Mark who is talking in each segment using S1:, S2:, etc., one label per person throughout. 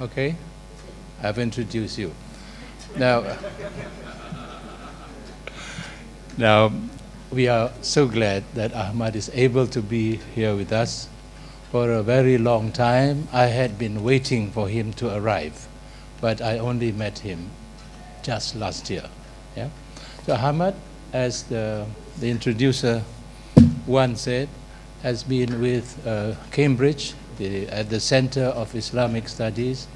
S1: Okay? I've introduced you. Now, now, we are so glad that Ahmad is able to be here with us. For a very long time, I had been waiting for him to arrive, but I only met him just last year. Yeah? So Ahmad, as the introducer one said, has been with Cambridge at the Center of Islamic Studies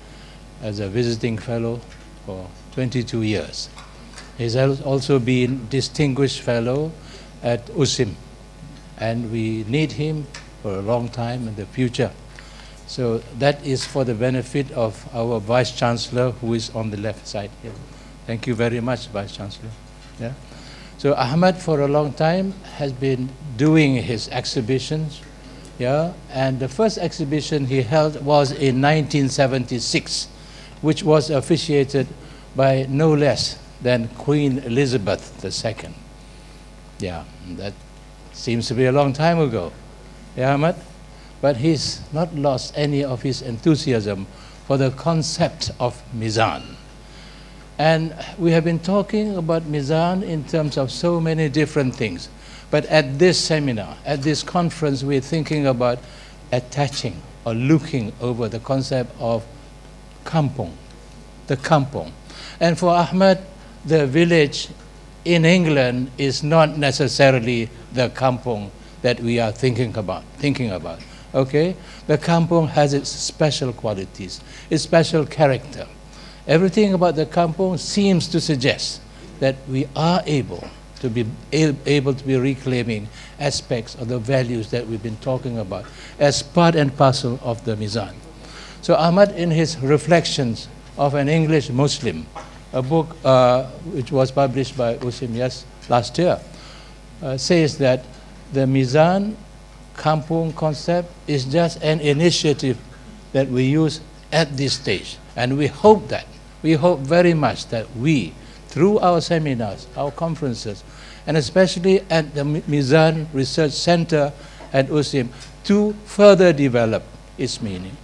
S1: as a visiting fellow for 22 years. He's also been distinguished fellow at USIM, and we need him for a long time in the future. So that is for the benefit of our Vice Chancellor, who is on the left side here. Thank you very much, Vice Chancellor. Yeah. So Ahmad, for a long time, has been doing his exhibitions. Yeah, and the first exhibition he held was in 1976, which was officiated by no less than Queen Elizabeth II. Yeah, that seems to be a long time ago. Yeah, Ahmad? But he's not lost any of his enthusiasm for the concept of Mizan. And we have been talking about Mizan in terms of so many different things. But at this seminar, at this conference, we're thinking about attaching or looking over the concept of kampung, the kampung. And for Ahmad, the village in England is not necessarily the kampung that we are thinking about. Okay? The kampung has its special qualities, its special character. Everything about the kampung seems to suggest that we are able to be reclaiming aspects of the values that we've been talking about as part and parcel of the Mizan. So Ahmad, in his Reflections of an English Muslim, a book which was published by USIM last year, says that the Mizan kampung concept is just an initiative that we use at this stage. And we hope very much that we, through our seminars, our conferences, and especially at the Mizan Research Center at USIM, to further develop its meaning.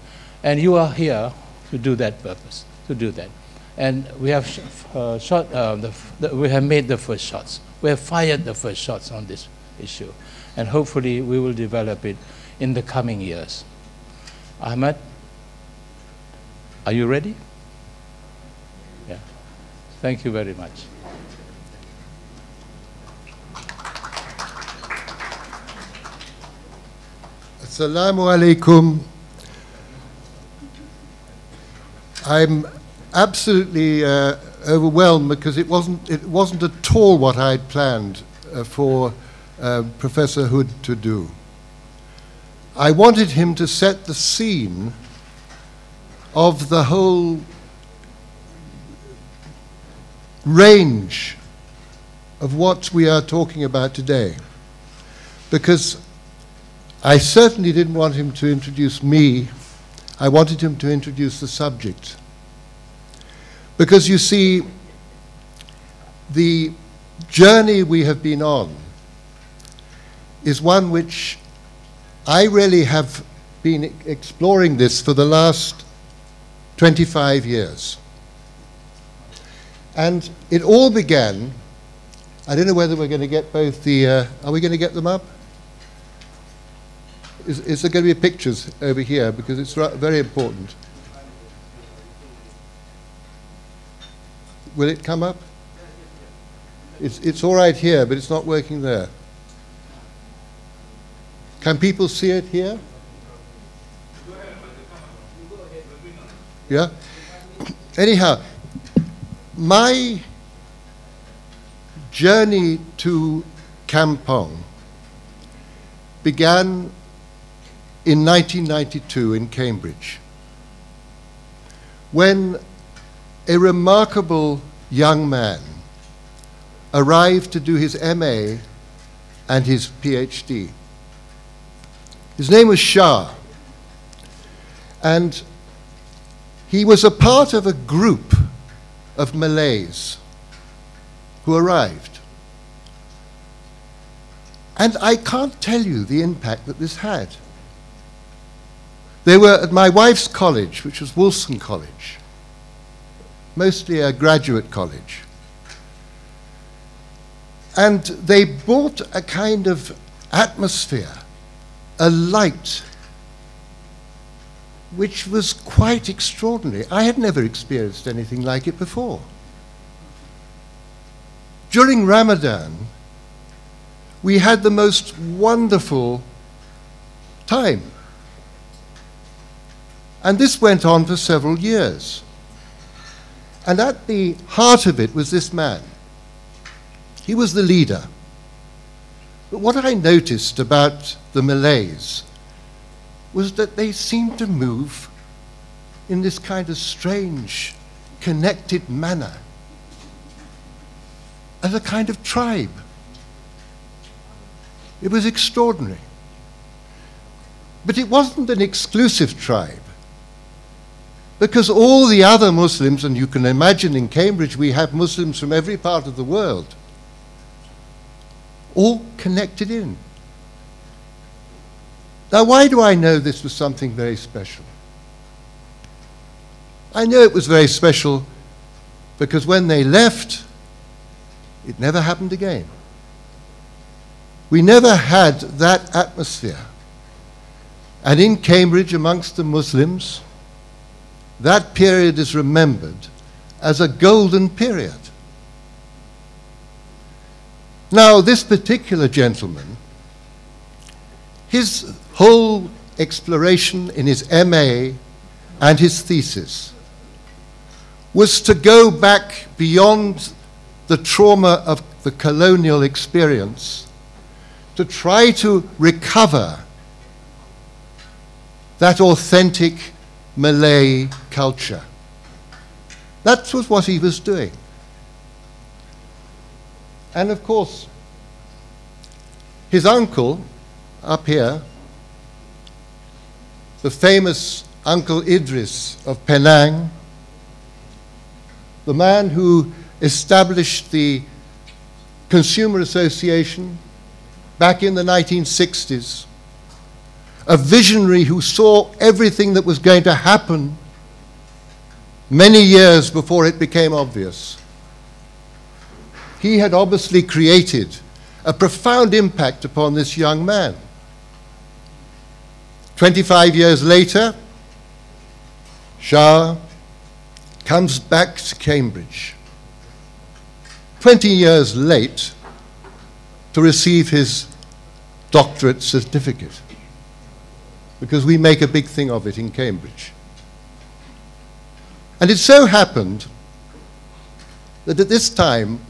S1: And you are here to do that purpose, to do that. And we have we have made the first shots. We have fired the first shots on this issue. And hopefully we will develop it in the coming years. Ahmad, are you ready? Yeah. Thank you very much.
S2: Assalamu alaikum. I'm absolutely overwhelmed because it wasn't at all what I'd planned for Professor Hood to do. I wanted him to set the scene of the whole range of what we are talking about today, because I certainly didn't want him to introduce me. I wanted him to introduce the subject. Because you see, the journey we have been on is one which I really have been exploring this for the last 25 years. And it all began, I don't know whether we're going to get both the, are we going to get them up? Is there going to be pictures over here, because it's very important. Will it come up? It's all right here, but it's not working there. Can people see it here? Yeah? Anyhow, my journey to Kampong began in 1992 in Cambridge, when a remarkable young man arrived to do his MA and his PhD. His name was Shah, and he was a part of a group of Malays who arrived. And I can't tell you the impact that this had. They were at my wife's college, which was Wilson College, mostly a graduate college. And they brought a kind of atmosphere, a light, which was quite extraordinary. I had never experienced anything like it before. During Ramadan, we had the most wonderful time. And this went on for several years. And at the heart of it was this man. He was the leader. But what I noticed about the Malays was that they seemed to move in this kind of strange, connected manner, as a kind of tribe. It was extraordinary. But it wasn't an exclusive tribe, because all the other Muslims, and you can imagine in Cambridge we have Muslims from every part of the world, all connected in. Now, why do I know this was something very special? I know it was very special because when they left, it never happened again. We never had that atmosphere. And in Cambridge, amongst the Muslims, that period is remembered as a golden period. Now, this particular gentleman, his whole exploration in his MA and his thesis was to go back beyond the trauma of the colonial experience to try to recover that authentic Malay culture. That was what he was doing. And of course, his uncle up here, the famous Uncle Idris of Penang, the man who established the Consumer Association back in the 1960s, a visionary who saw everything that was going to happen many years before it became obvious. He had obviously created a profound impact upon this young man. 25 years later, Shah comes back to Cambridge, 20 years late, to receive his doctorate certificate, because we make a big thing of it in Cambridge. And it so happened that at this time,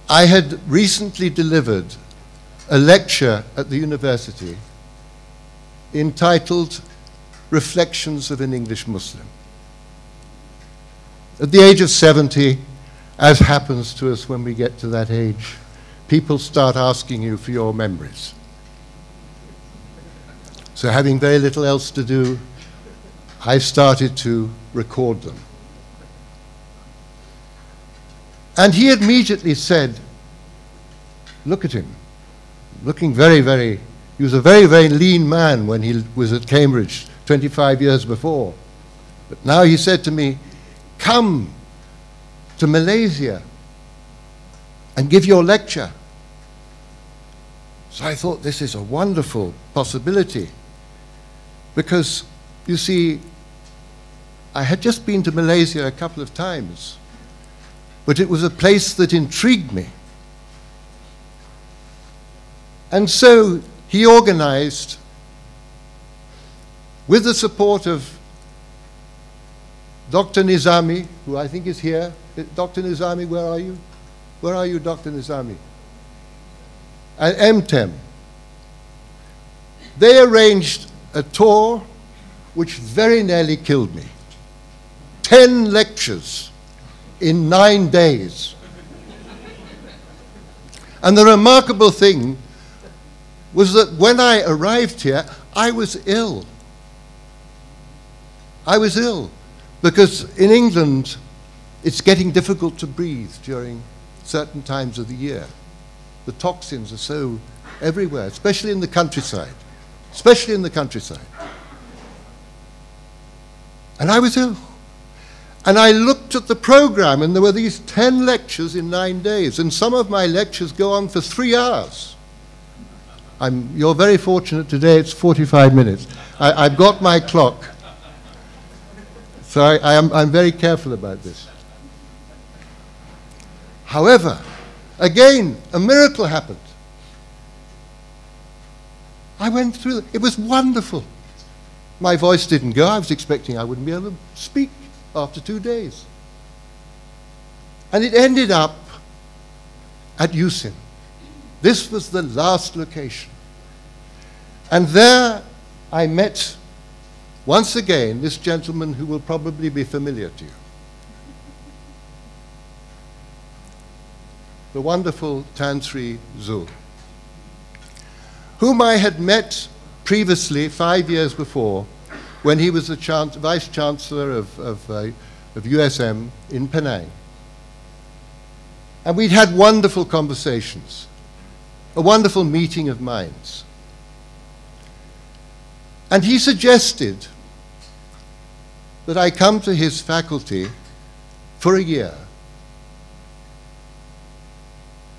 S2: I had recently delivered a lecture at the university entitled Reflections of an English Muslim. At the age of 70, as happens to us when we get to that age, people start asking you for your memories. So having very little else to do, I started to record them. And he immediately said, look at him, looking very, very, he was a very, very lean man when he was at Cambridge 25 years before. But now he said to me, come to Malaysia and give your lecture. So I thought, this is a wonderful possibility, because, you see, I had just been to Malaysia a couple of times, but it was a place that intrigued me. And so he organized, with the support of Dr. Nizami, who I think is here. Dr. Nizami, where are you? Where are you, Dr. Nizami? And MTEM. They arranged a tour which very nearly killed me. 10 lectures in 9 days. And the remarkable thing was that when I arrived here, I was ill. I was ill because in England, it's getting difficult to breathe during certain times of the year. The toxins are so everywhere, especially in the countryside. Especially in the countryside. And I was ill. And I looked at the program, and there were these 10 lectures in 9 days, and some of my lectures go on for 3 hours. You're very fortunate today, it's 45 minutes. I've got my clock. So I'm very careful about this. However, again, a miracle happened. I went through it. It was wonderful. My voice didn't go. I was expecting I wouldn't be able to speak after 2 days. And it ended up at USIM. This was the last location. And there I met, once again, this gentleman who will probably be familiar to you. The wonderful Tan Sri Zul, whom I had met previously, 5 years before, when he was the Vice Chancellor of USM in Penang. And we'd had wonderful conversations, a wonderful meeting of minds. And he suggested that I come to his faculty for a year.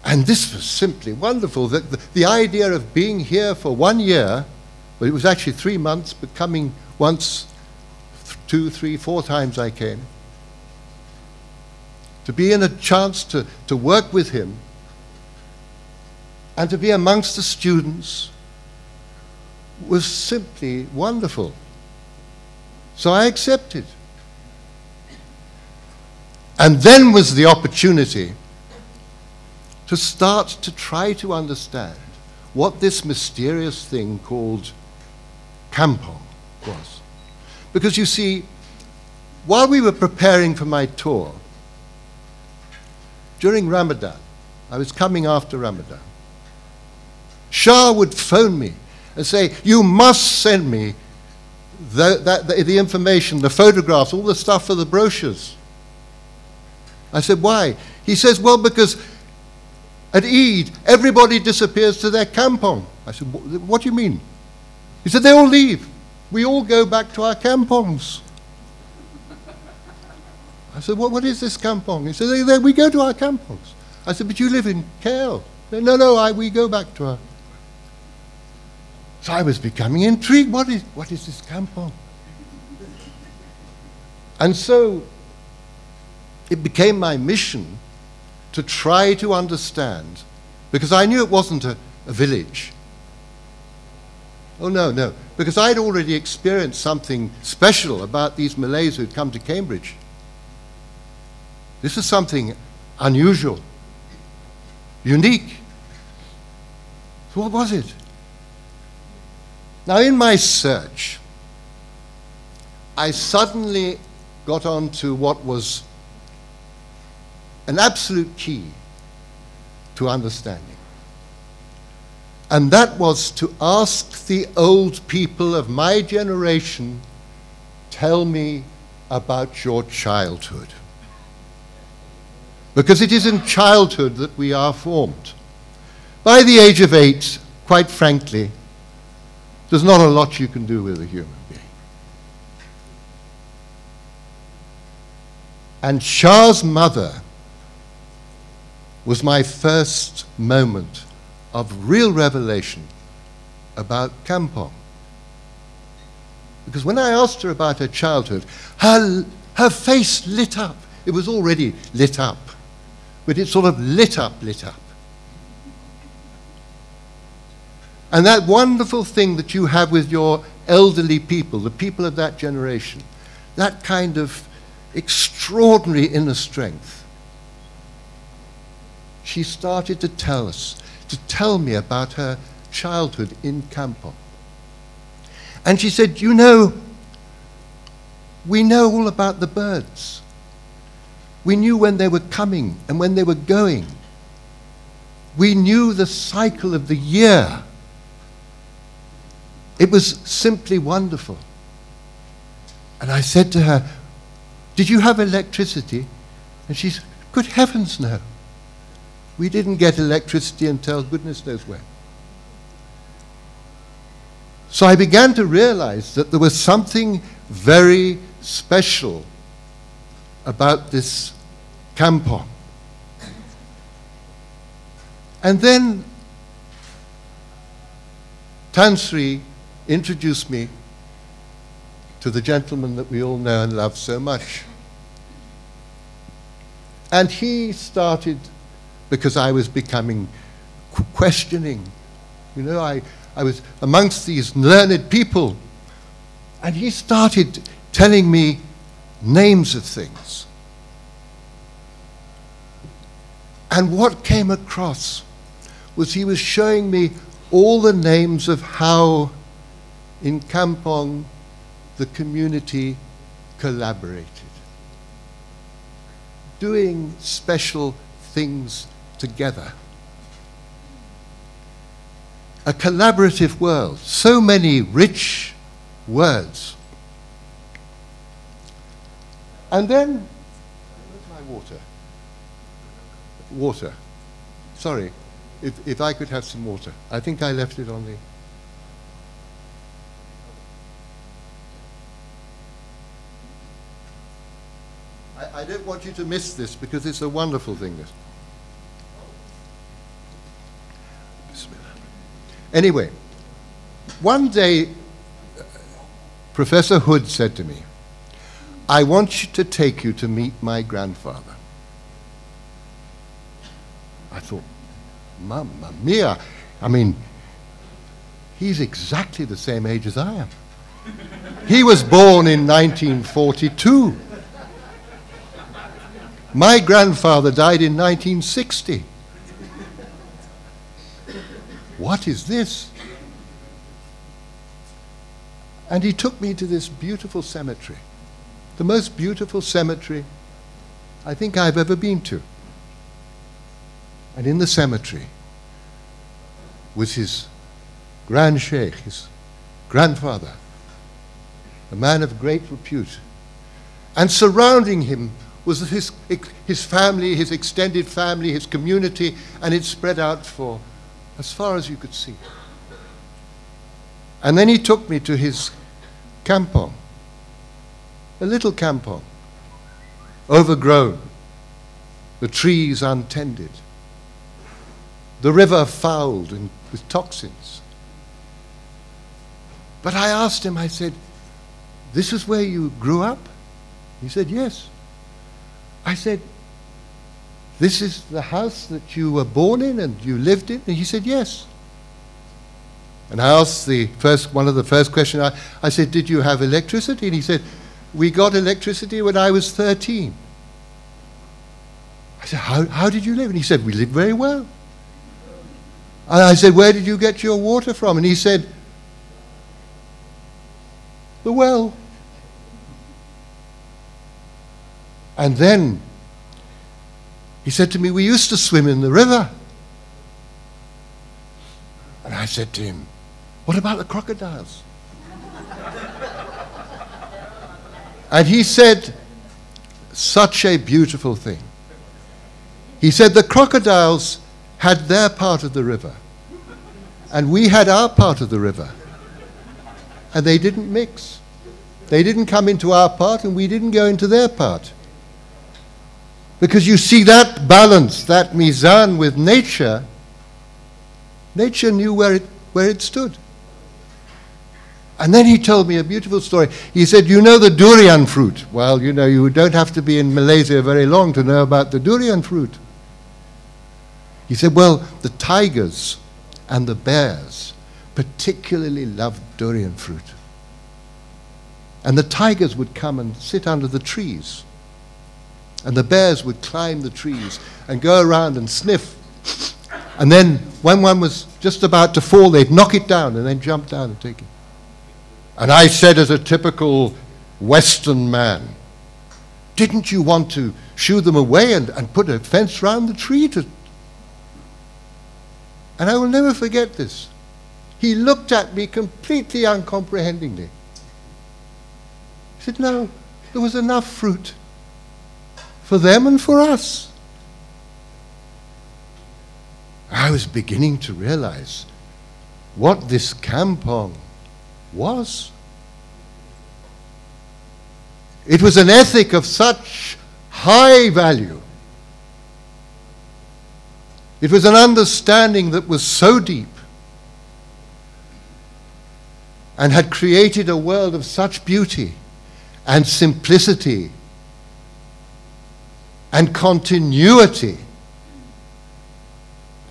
S2: And this was simply wonderful. The idea of being here for 1 year, well, it was actually 3 months, but coming once, 2, 3, 4 times I came, to be in a chance to work with him and to be amongst the students was simply wonderful. So I accepted. And then was the opportunity to start to try to understand what this mysterious thing called Kampung was. Because you see, while we were preparing for my tour, during Ramadan, I was coming after Ramadan, Shah would phone me and say, you must send me the information, the photographs, all the stuff for the brochures. I said, why? He says, well, because at Eid, everybody disappears to their kampong. I said, what do you mean? He said, they all leave. We all go back to our kampongs. I said, what is this kampong? He said, we go to our kampongs. I said, but you live in KL. No, we go back to our... So I was becoming intrigued. What is this kampong? And so it became my mission to try to understand, because I knew it wasn't a village. Oh, no, because I'd already experienced something special about these Malays who'd come to Cambridge. This is something unusual, unique. So what was it? Now, in my search, I suddenly got on to what was an absolute key to understanding. And that was to ask the old people of my generation, tell me about your childhood. Because it is in childhood that we are formed. By the age of 8, quite frankly, there's not a lot you can do with a human being. And Shah's mother was my first moment of real revelation about Kampong. Because when I asked her about her childhood, her face lit up. It was already lit up, but it sort of lit up. And that wonderful thing that you have with your elderly people, the people of that generation, that kind of extraordinary inner strength. She started to tell me about her childhood in Kampong. And she said, you know, we know all about the birds. We knew when they were coming and when they were going. We knew the cycle of the year. It was simply wonderful. And I said to her, did you have electricity? And she said, good heavens, no. We didn't get electricity until goodness knows when. So I began to realize that there was something very special about this kampong. And then Tan Sri introduced me to the gentleman that we all know and love so much. And he started, because I was becoming questioning. You know, I was amongst these learned people, and he started telling me names of things. And what came across was he was showing me all the names of how in Kampong the community collaborated, doing special things together. A collaborative world, so many rich words. And then, where's my water? Water. Sorry, if I could have some water. I think I left it on the... I don't want you to miss this because it's a wonderful thing. Anyway, one day, Professor Hood said to me, I want to take you to meet my grandfather. I thought, Mamma mia, I mean, he's exactly the same age as I am. He was born in 1942. My grandfather died in 1960. What is this? And he took me to this beautiful cemetery, the most beautiful cemetery I think I've ever been to. And in the cemetery was his grand sheikh, his grandfather, a man of great repute. And surrounding him was his family, his extended family, his community, and it spread out for as far as you could see. And then he took me to his kampong, a little kampong, overgrown, the trees untended, the river fouled and with toxins. But I asked him, I said, this is where you grew up? He said, yes. I said, this is the house that you were born in and you lived in? And he said, yes. And I asked one of the first questions, I said, did you have electricity? And he said, we got electricity when I was 13. I said, how did you live? And he said, we lived very well. And I said, where did you get your water from? And he said, the well. And then he said to me, we used to swim in the river. And I said to him, what about the crocodiles? And he said such a beautiful thing. He said the crocodiles had their part of the river, and we had our part of the river, and they didn't mix. They didn't come into our part, and we didn't go into their part. Because you see that balance, that Mizan with nature, nature knew where it stood. And then he told me a beautiful story. He said, you know the durian fruit? Well, you know, you don't have to be in Malaysia very long to know about the durian fruit. He said, well, the tigers and the bears particularly loved durian fruit. And the tigers would come and sit under the trees. And the bears would climb the trees and go around and sniff. And then when one was just about to fall, they'd knock it down and then jump down and take it. And I said, as a typical Western man, didn't you want to shoo them away and put a fence round the tree to... And I will never forget this. He looked at me completely uncomprehendingly. He said, no, there was enough fruit for them and for us. I was beginning to realize what this kampong was. It was an ethic of such high value. It was an understanding that was so deep and had created a world of such beauty and simplicity and continuity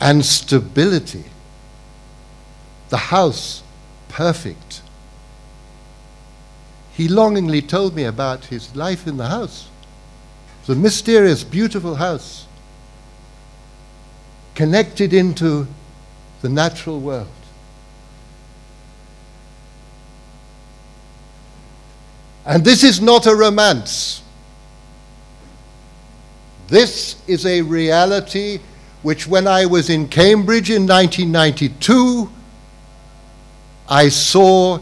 S2: and stability. The house, perfect. He longingly told me about his life in the house. It's a mysterious, beautiful house, connected into the natural world. And this is not a romance. This is a reality which, when I was in Cambridge in 1992, I saw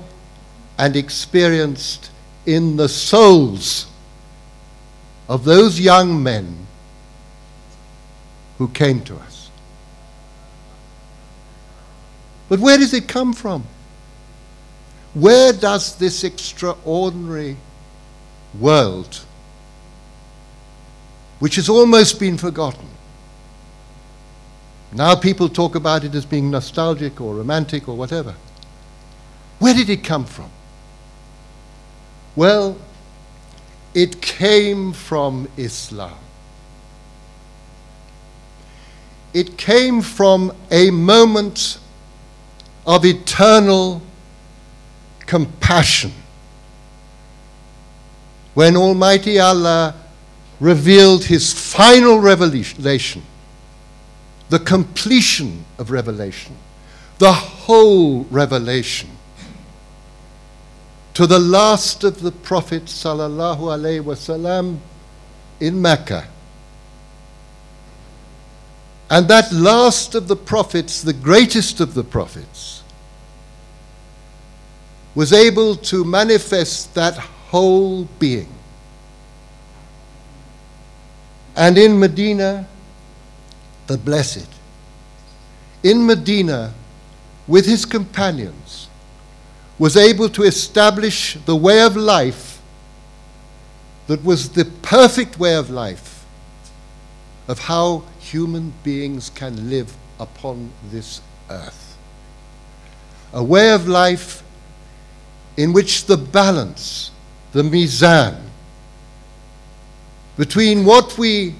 S2: and experienced in the souls of those young men who came to us. But where does it come from? Where does this extraordinary world, which has almost been forgotten, now people talk about it as being nostalgic or romantic or whatever, where did it come from? Well, it came from Islam. It came from a moment of eternal compassion when Almighty Allah revealed his final revelation, the completion of revelation, the whole revelation, to the last of the Prophets sallallahu alaihi wasallam in Mecca. And that last of the prophets, the greatest of the prophets, was able to manifest that whole being. And in Medina, the Blessed, in Medina, with his companions, was able to establish the way of life that was the perfect way of life of how human beings can live upon this earth. A way of life in which the balance, the Mizan, between what we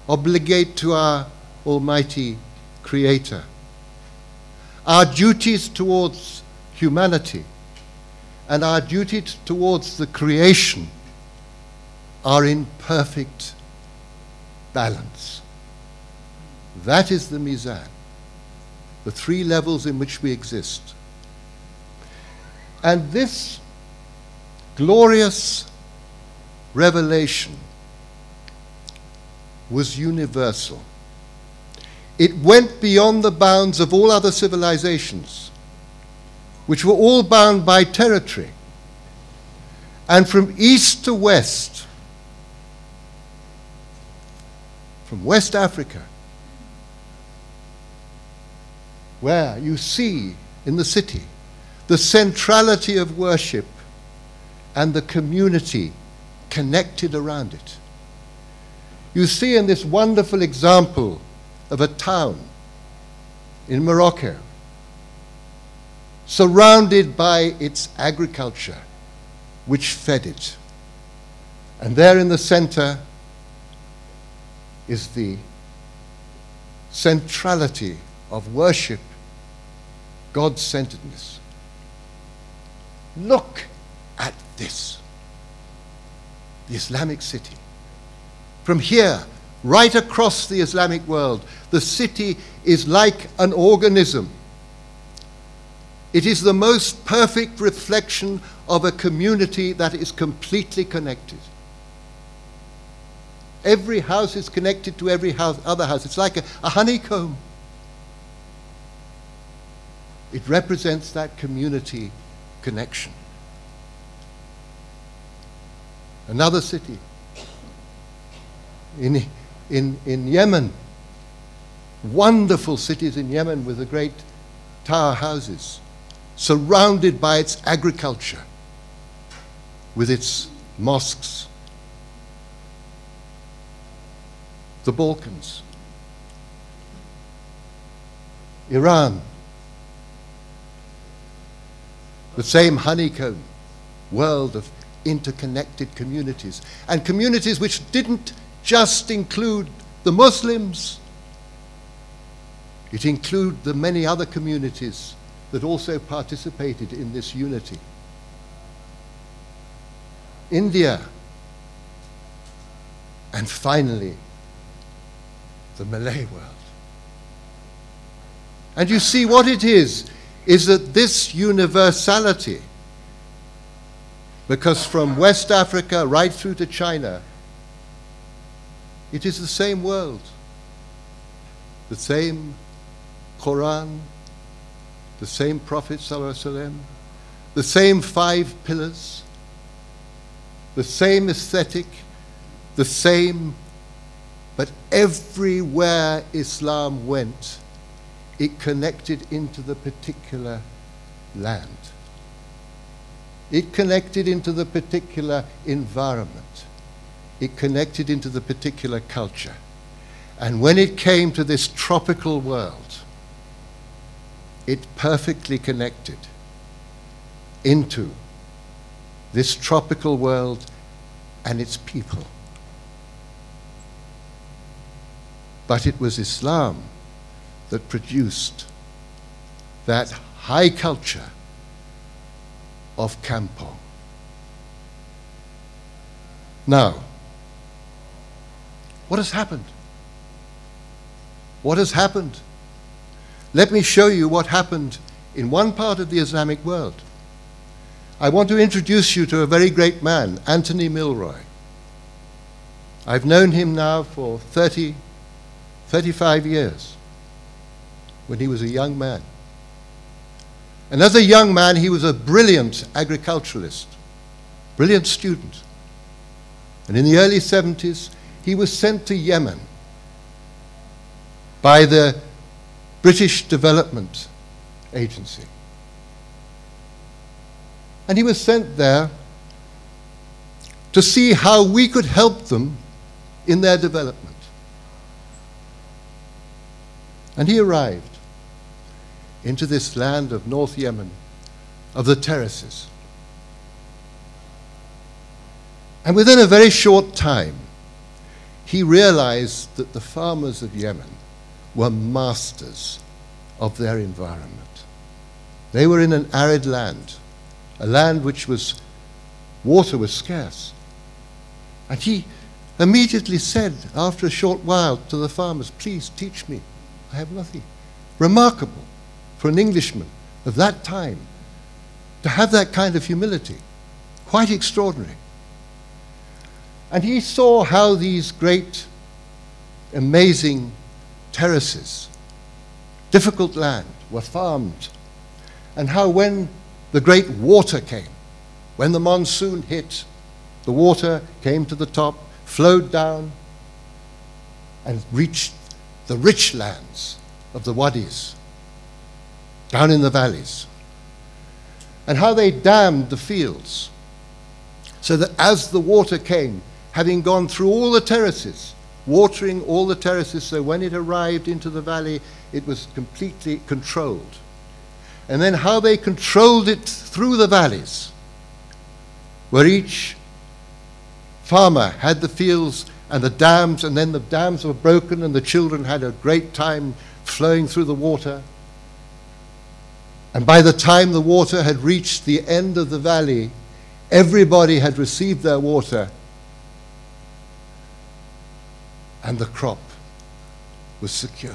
S2: obligate to our Almighty Creator, our duties towards humanity, and our duties towards the creation are in perfect balance. That is the Mizan, the three levels in which we exist. And this glorious revelation was universal. It went beyond the bounds of all other civilizations, which were all bound by territory. And from east to west, from West Africa, where you see in the city the centrality of worship and the community connected around it. You see in this wonderful example of a town in Morocco, surrounded by its agriculture, which fed it. And there in the center is the centrality of worship, God-centeredness. Look at this, the Islamic city. From here, right across the Islamic world, the city is like an organism. It is the most perfect reflection of a community that is completely connected. Every house is connected to every other house. It's like a honeycomb. It represents that community connection. Another city in Yemen, wonderful cities in Yemen with the great tower houses, surrounded by its agriculture. with its mosques, the Balkans, Iran, the same honeycomb world of interconnected communities, and communities which didn't just include the Muslims, it included the many other communities that also participated in this unity. India, and finally, the Malay world. And you see what it is that this universality, because from West Africa right through to China, it is the same world, the same Quran, the same Prophet ﷺ, the same 5 pillars, the same aesthetic, the same, but everywhere Islam went, it connected into the particular land. It connected into the particular environment. It connected into the particular culture. And when it came to this tropical world, it perfectly connected into this tropical world and its people. But it was Islam that produced that high culture of Kampung. Now, what has happened? What has happened? Let me show you what happened in one part of the Islamic world. I want to introduce you to a very great man, Anthony Milroy. I've known him now for 35 years, when he was a young man. And as a young man, he was a brilliant agriculturalist, brilliant student. And in the early 70s, he was sent to Yemen by the British Development Agency. And he was sent there to see how we could help them in their development. And he arrived into this land of North Yemen, of the terraces. And within a very short time, he realized that the farmers of Yemen were masters of their environment. They were in an arid land, a land which water was scarce. And he immediately said, after a short while, to the farmers, please teach me, I have nothing. Remarkable for an Englishman of that time to have that kind of humility. Quite extraordinary. And he saw how these great, amazing terraces, difficult land, were farmed, and how when the great water came, when the monsoon hit, the water came to the top, flowed down, and reached the rich lands of the wadis, down in the valleys, and how they dammed the fields, so that as the water came, having gone through all the terraces, watering all the terraces, so when it arrived into the valley, it was completely controlled. And then how they controlled it through the valleys, where each farmer had the fields and the dams, and then the dams were broken and the children had a great time flowing through the water. And by the time the water had reached the end of the valley, everybody had received their water, and the crop was secured.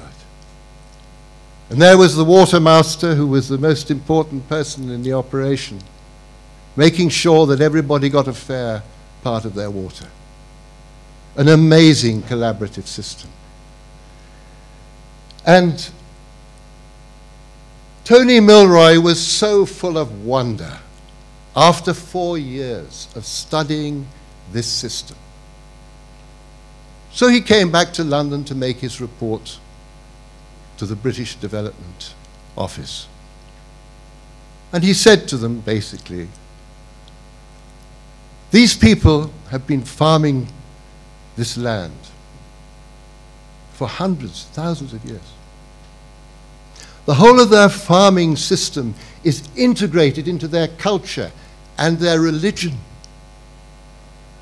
S2: And there was the water master, who was the most important person in the operation, making sure that everybody got a fair part of their water. An amazing collaborative system. And Tony Milroy was so full of wonder after 4 years of studying this system. So he came back to London to make his report to the British Development Office. And he said to them, basically, These people have been farming this land for hundreds, thousands of years. The whole of their farming system is integrated into their culture and their religion.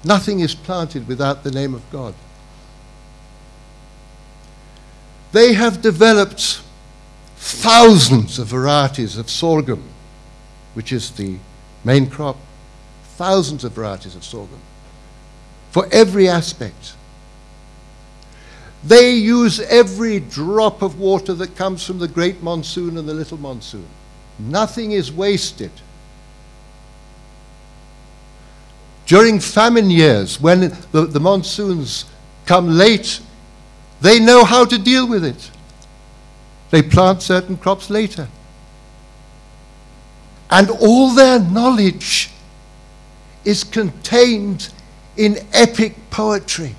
S2: Nothing is planted without the name of God. They have developed thousands of varieties of sorghum, which is the main crop, thousands of varieties of sorghum, for every aspect. They use every drop of water that comes from the great monsoon and the little monsoon. Nothing is wasted. During famine years, when the monsoons come late, they know how to deal with it. They plant certain crops later. And all their knowledge is contained in epic poetry.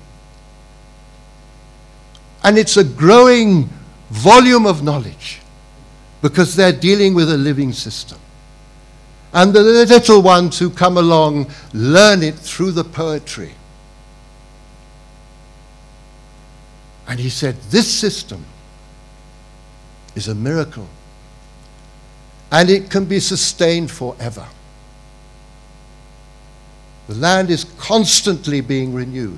S2: And it's a growing volume of knowledge because they're dealing with a living system. And the little ones who come along learn it through the poetry. And he said, this system is a miracle. And it can be sustained forever. The land is constantly being renewed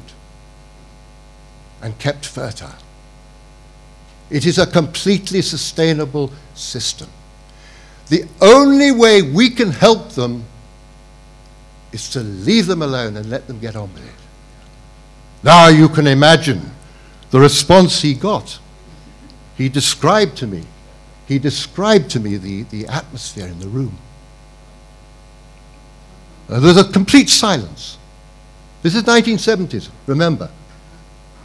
S2: and kept fertile. It is a completely sustainable system. The only way we can help them is to leave them alone and let them get on with it. Now you can imagine the response he got. He described to me the atmosphere in the room. There was a complete silence. This is 1970s, remember.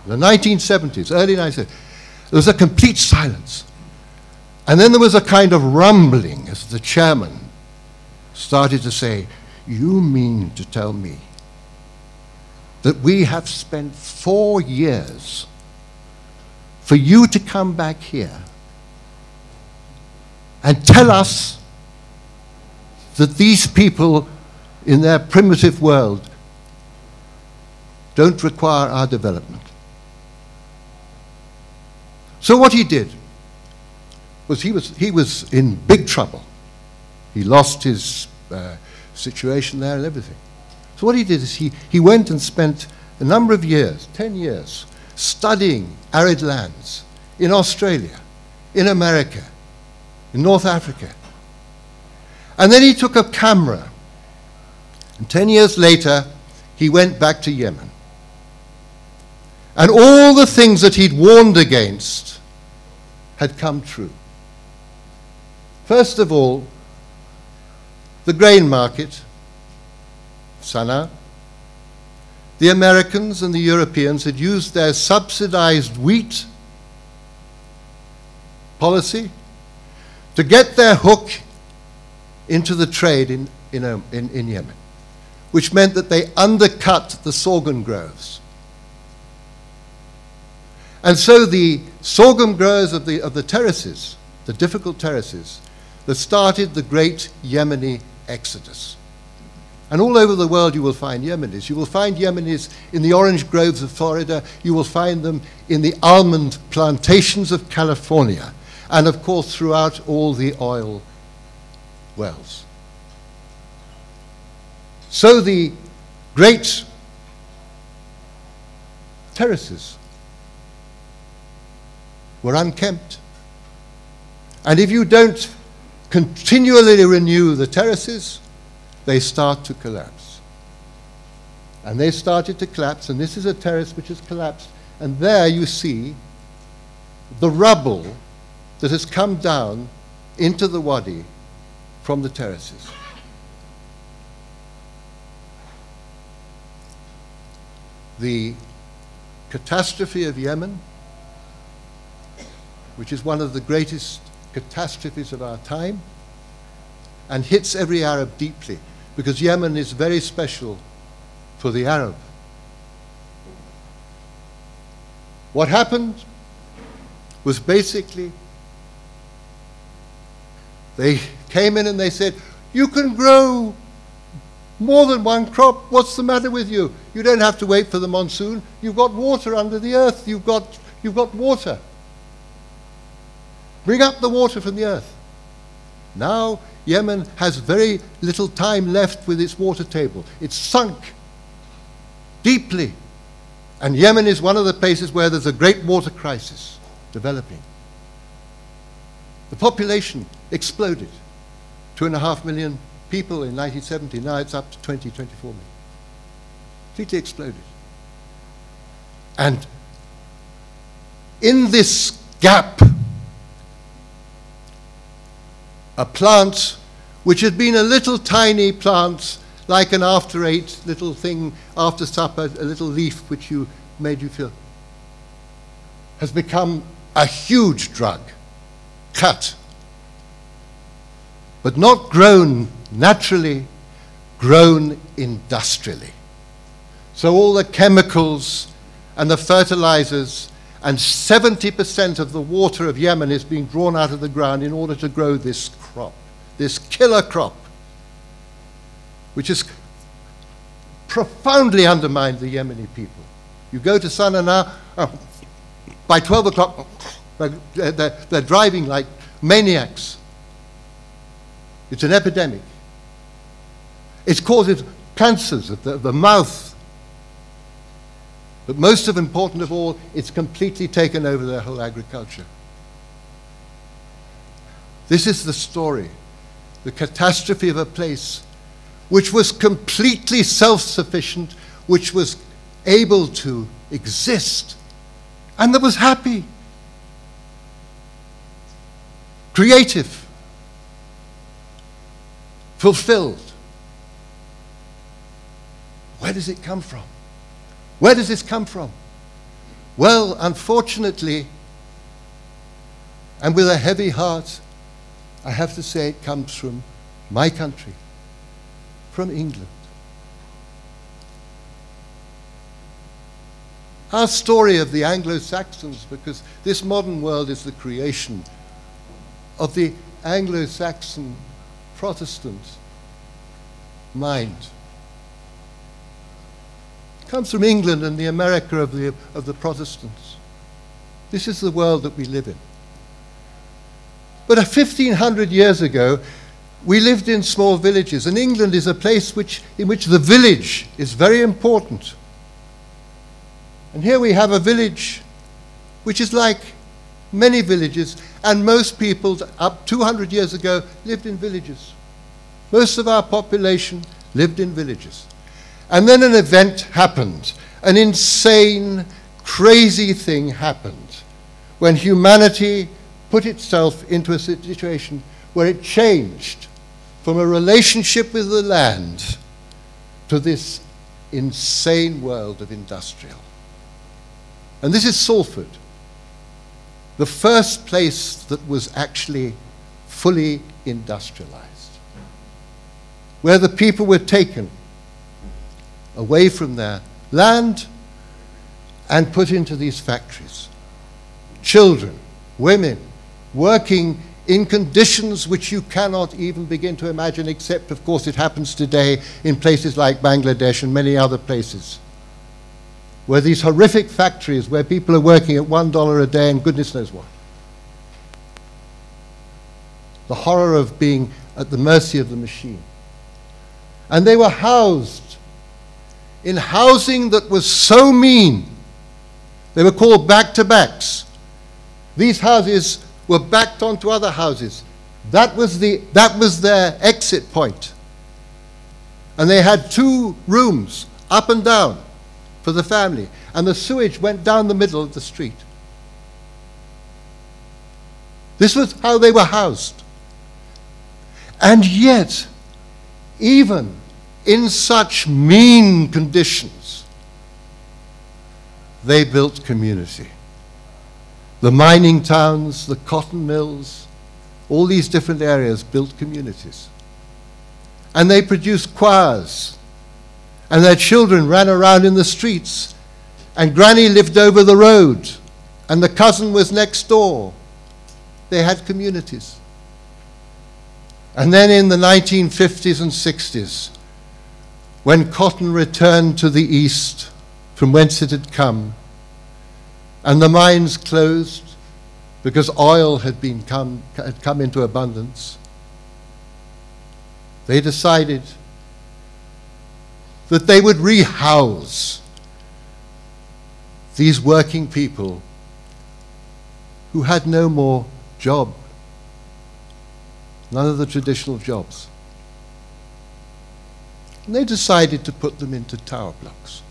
S2: The 1970s, early 1970s. There was a complete silence. And then there was a kind of rumbling as the chairman started to say, you mean to tell me that we have spent 4 years for you to come back here and tell us that these people in their primitive world don't require our development? So what he did was he was in big trouble. He lost his situation there and everything. So what he did is he went and spent a number of years, 10 years, studying arid lands in Australia, in America, in North Africa. And then he took a camera, and 10 years later, he went back to Yemen. And all the things that he'd warned against had come true. First of all, the grain market, Sana'a. The Americans and the Europeans had used their subsidized wheat policy to get their hook into the trade in Yemen, which meant that they undercut the sorghum groves. And so the sorghum growers of the terraces, the difficult terraces, that started the great Yemeni exodus. And all over the world you will find Yemenis. You will find Yemenis in the orange groves of Florida. You will find them in the almond plantations of California. And of course throughout all the oil wells. So the great terraces were unkempt. And if you don't continually renew the terraces, they start to collapse. And they started to collapse, and this is a terrace which has collapsed. And there you see the rubble that has come down into the wadi from the terraces. The catastrophe of Yemen, which is one of the greatest catastrophes of our time, and hits every Arab deeply, because Yemen is very special for the Arab. What happened was basically they came in and they said, you can grow More than one crop? What's the matter with you? You don't have to wait for the monsoon. You've got water under the earth. You've got water. Bring up the water from the earth. Now Yemen has very little time left with its water table. It's sunk deeply. And Yemen is one of the places where there's a great water crisis developing. The population exploded. 2.5 million people in 1970. Now it's up to 24 million. Completely exploded. And in this gap, a plant which had been a little tiny plant, like an after eight little thing, after supper, a little leaf which made you feel, has become a huge drug, cut, but not grown naturally, grown industrially. So all the chemicals and the fertilizers and 70% of the water of Yemen is being drawn out of the ground in order to grow this crop, this killer crop, which has profoundly undermined the Yemeni people. You go to Sana'a now, by 12 o'clock, they're driving like maniacs. It's an epidemic. It causes cancers of the mouth. But most important of all, it's completely taken over their whole agriculture. This is the story, the catastrophe of a place which was completely self-sufficient, which was able to exist, and that was happy, creative, fulfilled. Where does it come from? Where does this come from? Well, unfortunately, and with a heavy heart, I have to say it comes from my country, from England. Our story of the Anglo-Saxons, because this modern world is the creation of the Anglo-Saxon Protestant mind. Comes from England and the America of the Protestants. This is the world that we live in. But 1,500 years ago, we lived in small villages, and England is a place in which the village is very important. And here we have a village which is like many villages, and most people up 200 years ago lived in villages. Most of our population lived in villages. And then an event happened. An insane, crazy thing happened when humanity put itself into a situation where it changed from a relationship with the land to this insane world of industrial. And this is Salford, the first place that was actually fully industrialized, where the people were taken away from their land and put into these factories. Children, women, working in conditions which you cannot even begin to imagine, except, of course, it happens today in places like Bangladesh and many other places, where these horrific factories where people are working at $1 a day and goodness knows what. The horror of being at the mercy of the machine. And they were housed in housing that was so mean. They were called back-to-backs. These houses were backed onto other houses. That was their exit point. And they had 2 rooms, up and down, for the family. And the sewage went down the middle of the street. This was how they were housed. And yet, even in such mean conditions, they built community. The mining towns, the cotton mills, all these different areas built communities. And they produced choirs. And their children ran around in the streets. And Granny lived over the road. And the cousin was next door. They had communities. And then in the 1950s and 60s, when cotton returned to the east from whence it had come, and the mines closed because oil had come into abundance, they decided that they would rehouse these working people who had no more job, none of the traditional jobs. And they decided to put them into tower blocks.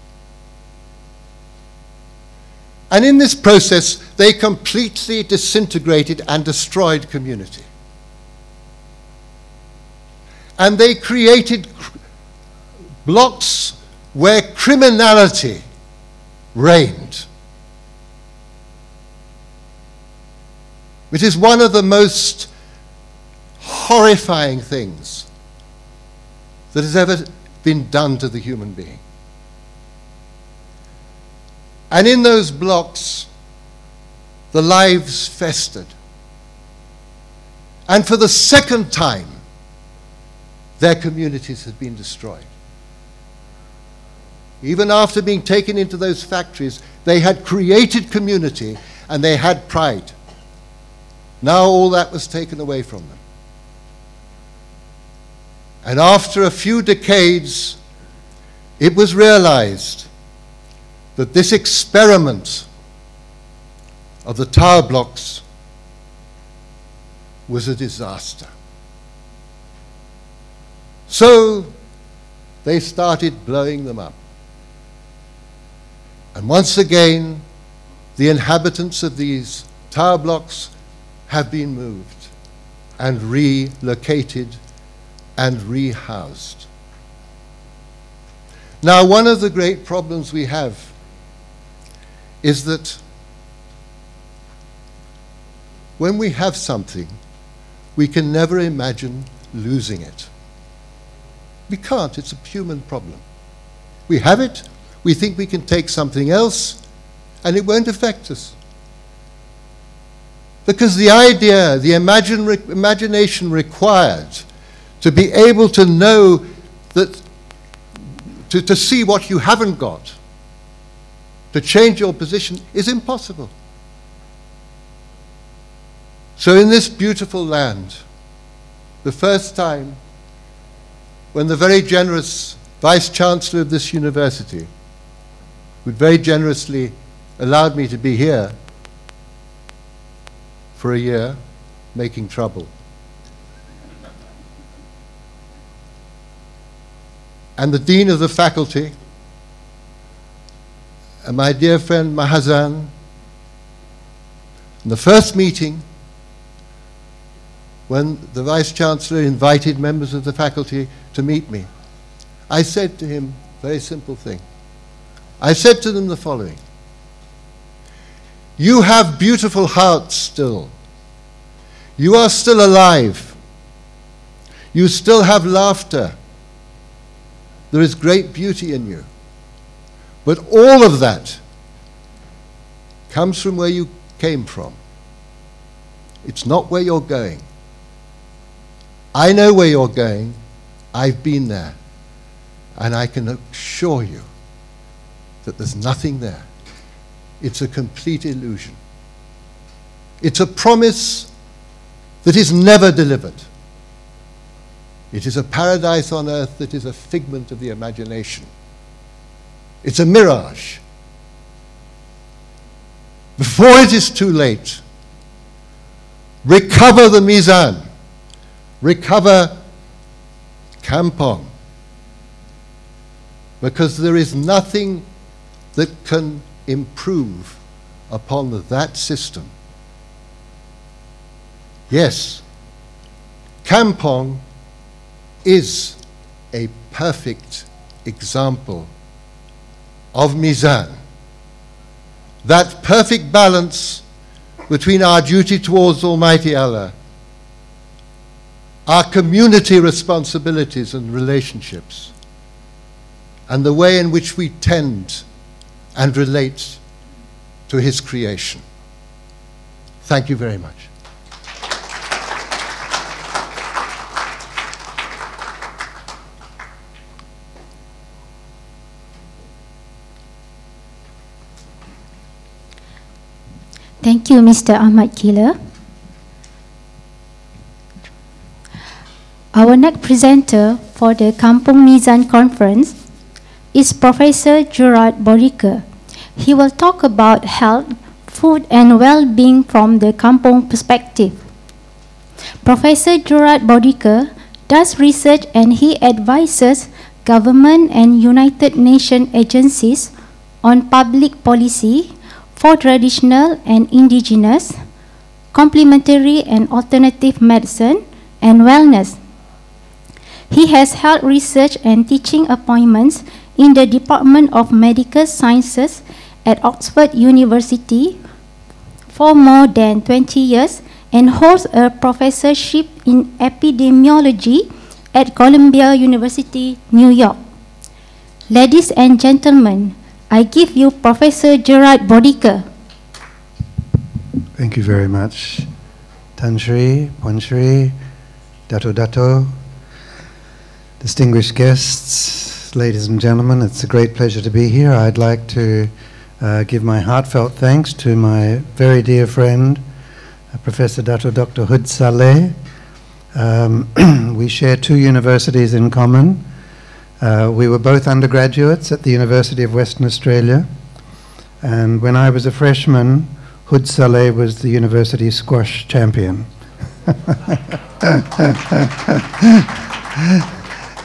S2: And in this process, they completely disintegrated and destroyed community. And they created blocks where criminality reigned. It is one of the most horrifying things that has ever been done to the human being. And in those blocks, the lives festered. And for the second time, their communities had been destroyed. Even after being taken into those factories, they had created community and they had pride. Now all that was taken away from them. And after a few decades, it was realized that this experiment of the tower blocks was a disaster. So they started blowing them up. And once again, the inhabitants of these tower blocks have been moved and relocated and rehoused. Now, one of the great problems we have is that when we have something, we can never imagine losing it. We can't. It's a human problem. We have it, we think we can take something else, and it won't affect us. Because the idea, the imagination required to be able to know that, to see what you haven't got, to change your position, is impossible. So in this beautiful land, the first time when the very generous Vice-Chancellor of this university, who very generously allowed me to be here for a year, making trouble, and the Dean of the faculty, and my dear friend Mahazan, in the first meeting, when the Vice-Chancellor invited members of the faculty to meet me, I said to him a very simple thing. I said to them the following: you have beautiful hearts still. You are still alive. You still have laughter. There is great beauty in you. But all of that comes from where you came from. It's not where you're going. I know where you're going. I've been there. And I can assure you that there's nothing there. It's a complete illusion. It's a promise that is never delivered. It is a paradise on earth that is a figment of the imagination. It's a mirage. Before it is too late, recover the Mizan. Recover Kampung. Because there is nothing that can improve upon that system. Yes, Kampung is a perfect example of Mizan. That perfect balance between our duty towards Almighty Allah, our community responsibilities and relationships, and the way in which we tend and relate to His creation. Thank you very much.
S3: Thank you, Mr. Ahmad Killer. Our next presenter for the Kampung Mizan conference is Professor Gerard Bodiker. He will talk about health, food and well-being from the Kampung perspective. Professor Gerard Bodiker does research and he advises government and United Nations agencies on public policy for traditional and indigenous, complementary and alternative medicine and wellness. He has held research and teaching appointments in the Department of Medical Sciences at Oxford University for more than 20 years and holds a professorship in epidemiology at Columbia University, New York. Ladies and gentlemen, I give you Professor Gerard Bodiker.
S4: Thank you very much. Tan Sri, Puan Sri, Dato, distinguished guests, ladies and gentlemen, it's a great pleasure to be here. I'd like to give my heartfelt thanks to my very dear friend, Professor Dr. Hood Saleh. We share two universities in common. We were both undergraduates at the University of Western Australia, and when I was a freshman, Hood Saleh was the university squash champion.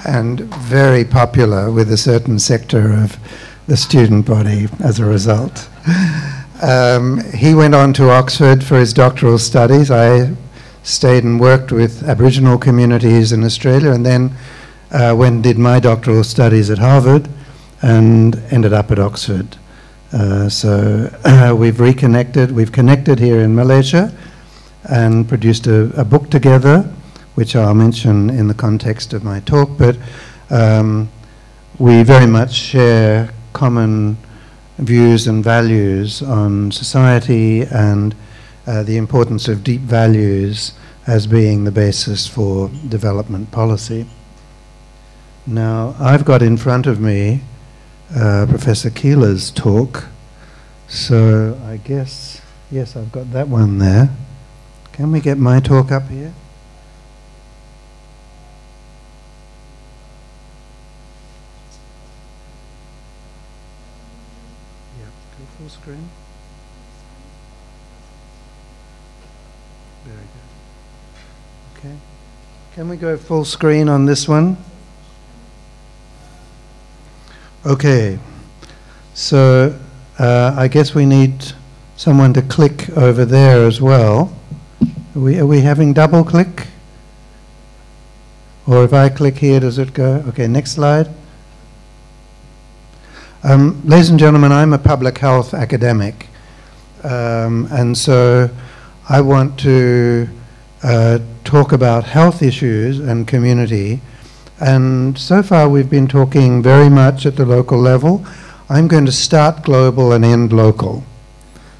S4: And very popular with a certain sector of the student body as a result. He went on to Oxford for his doctoral studies. I stayed and worked with Aboriginal communities in Australia, and then did my doctoral studies at Harvard and ended up at Oxford. So we've reconnected, we've connected here in Malaysia and produced a book together, which I'll mention in the context of my talk, but we very much share common views and values on society and the importance of deep values as being the basis for development policy. Now, I've got in front of me Professor Keeler's talk, so I guess, yes, I've got that one there. Can we get my talk up here? Yeah, go full screen. Very good. Okay. Can we go full screen on this one? Okay, so I guess we need someone to click over there as well. Are we having double click? Or if I click here, does it go? Okay, next slide. Ladies and gentlemen, I'm a public health academic, and so I want to talk about health issues and community. And so far we've been talking very much at the local level. I'm going to start global and end local.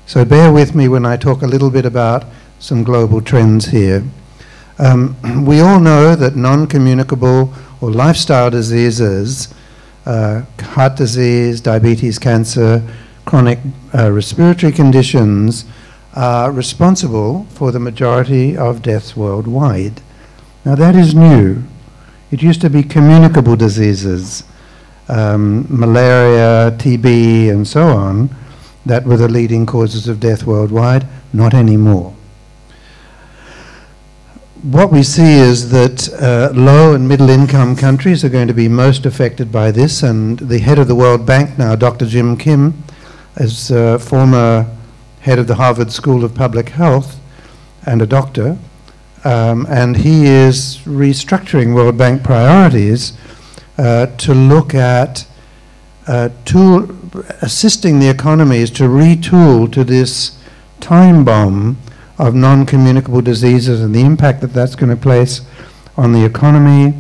S4: So bear with me when I talk a little bit about some global trends here. We all know that non-communicable or lifestyle diseases, heart disease, diabetes, cancer, chronic respiratory conditions are responsible for the majority of deaths worldwide. Now that is new. It used to be communicable diseases, malaria, TB, and so on, that were the leading causes of death worldwide. Not anymore. What we see is that low and middle income countries are going to be most affected by this, and the head of the World Bank now, Dr. Jim Kim, is former head of the Harvard School of Public Health and a doctor, and he is restructuring World Bank priorities to look at assisting the economies to retool to this time bomb of non-communicable diseases and the impact that that's going to place on the economy,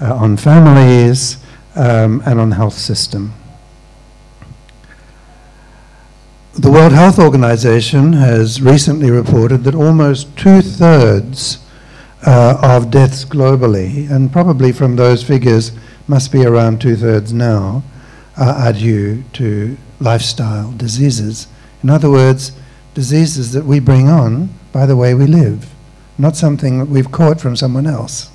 S4: on families, and on the health system. The World Health Organization has recently reported that almost 2/3 of deaths globally, and probably from those figures must be around 2/3 now, are due to lifestyle diseases. In other words, diseases that we bring on by the way we live, not something that we've caught from someone else.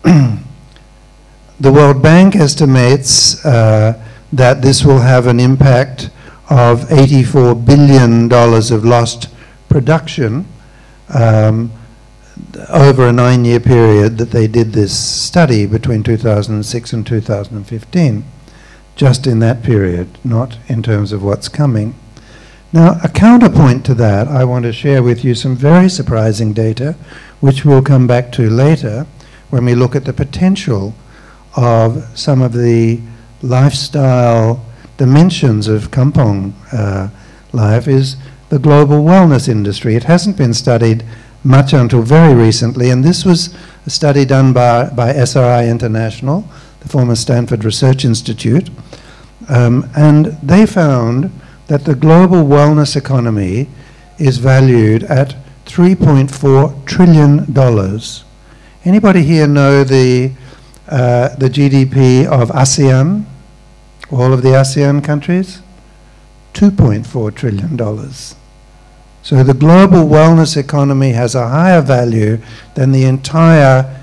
S4: The World Bank estimates that this will have an impact of $84 billion of lost production over a 9-year period that they did this study between 2006 and 2015, just in that period, not in terms of what's coming. Now, a counterpoint to that, I want to share with you some very surprising data, which we'll come back to later when we look at the potential of some of the lifestyle dimensions of Kampung life is the global wellness industry. It hasn't been studied much until very recently, and this was a study done by SRI International, the former Stanford Research Institute, and they found that the global wellness economy is valued at $3.4 trillion. Anybody here know the GDP of ASEAN, all of the ASEAN countries? $2.4 trillion. So the global wellness economy has a higher value than the entire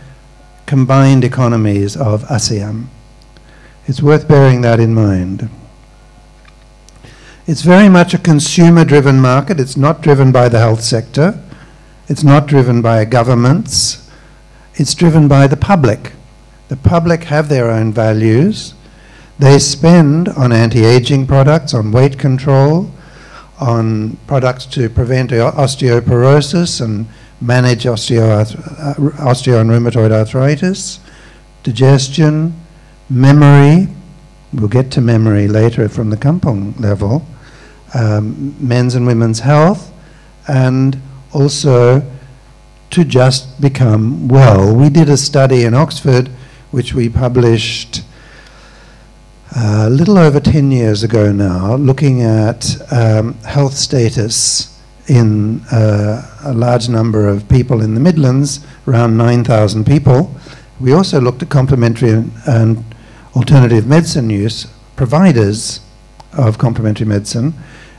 S4: combined economies of ASEAN. It's worth bearing that in mind. It's very much a consumer-driven market. It's not driven by the health sector. It's not driven by governments. It's driven by the public. The public have their own values. They spend on anti-aging products, on weight control, on products to prevent osteoporosis and manage osteo and rheumatoid arthritis, digestion, memory. We'll get to memory later from the Kampung level. Men's and women's health, and also to just become well. We did a study in Oxford, which we published a little over 10 years ago now, looking at health status in a large number of people in the Midlands, around 9,000 people. We also looked at complementary and alternative medicine use, providers of complementary medicine,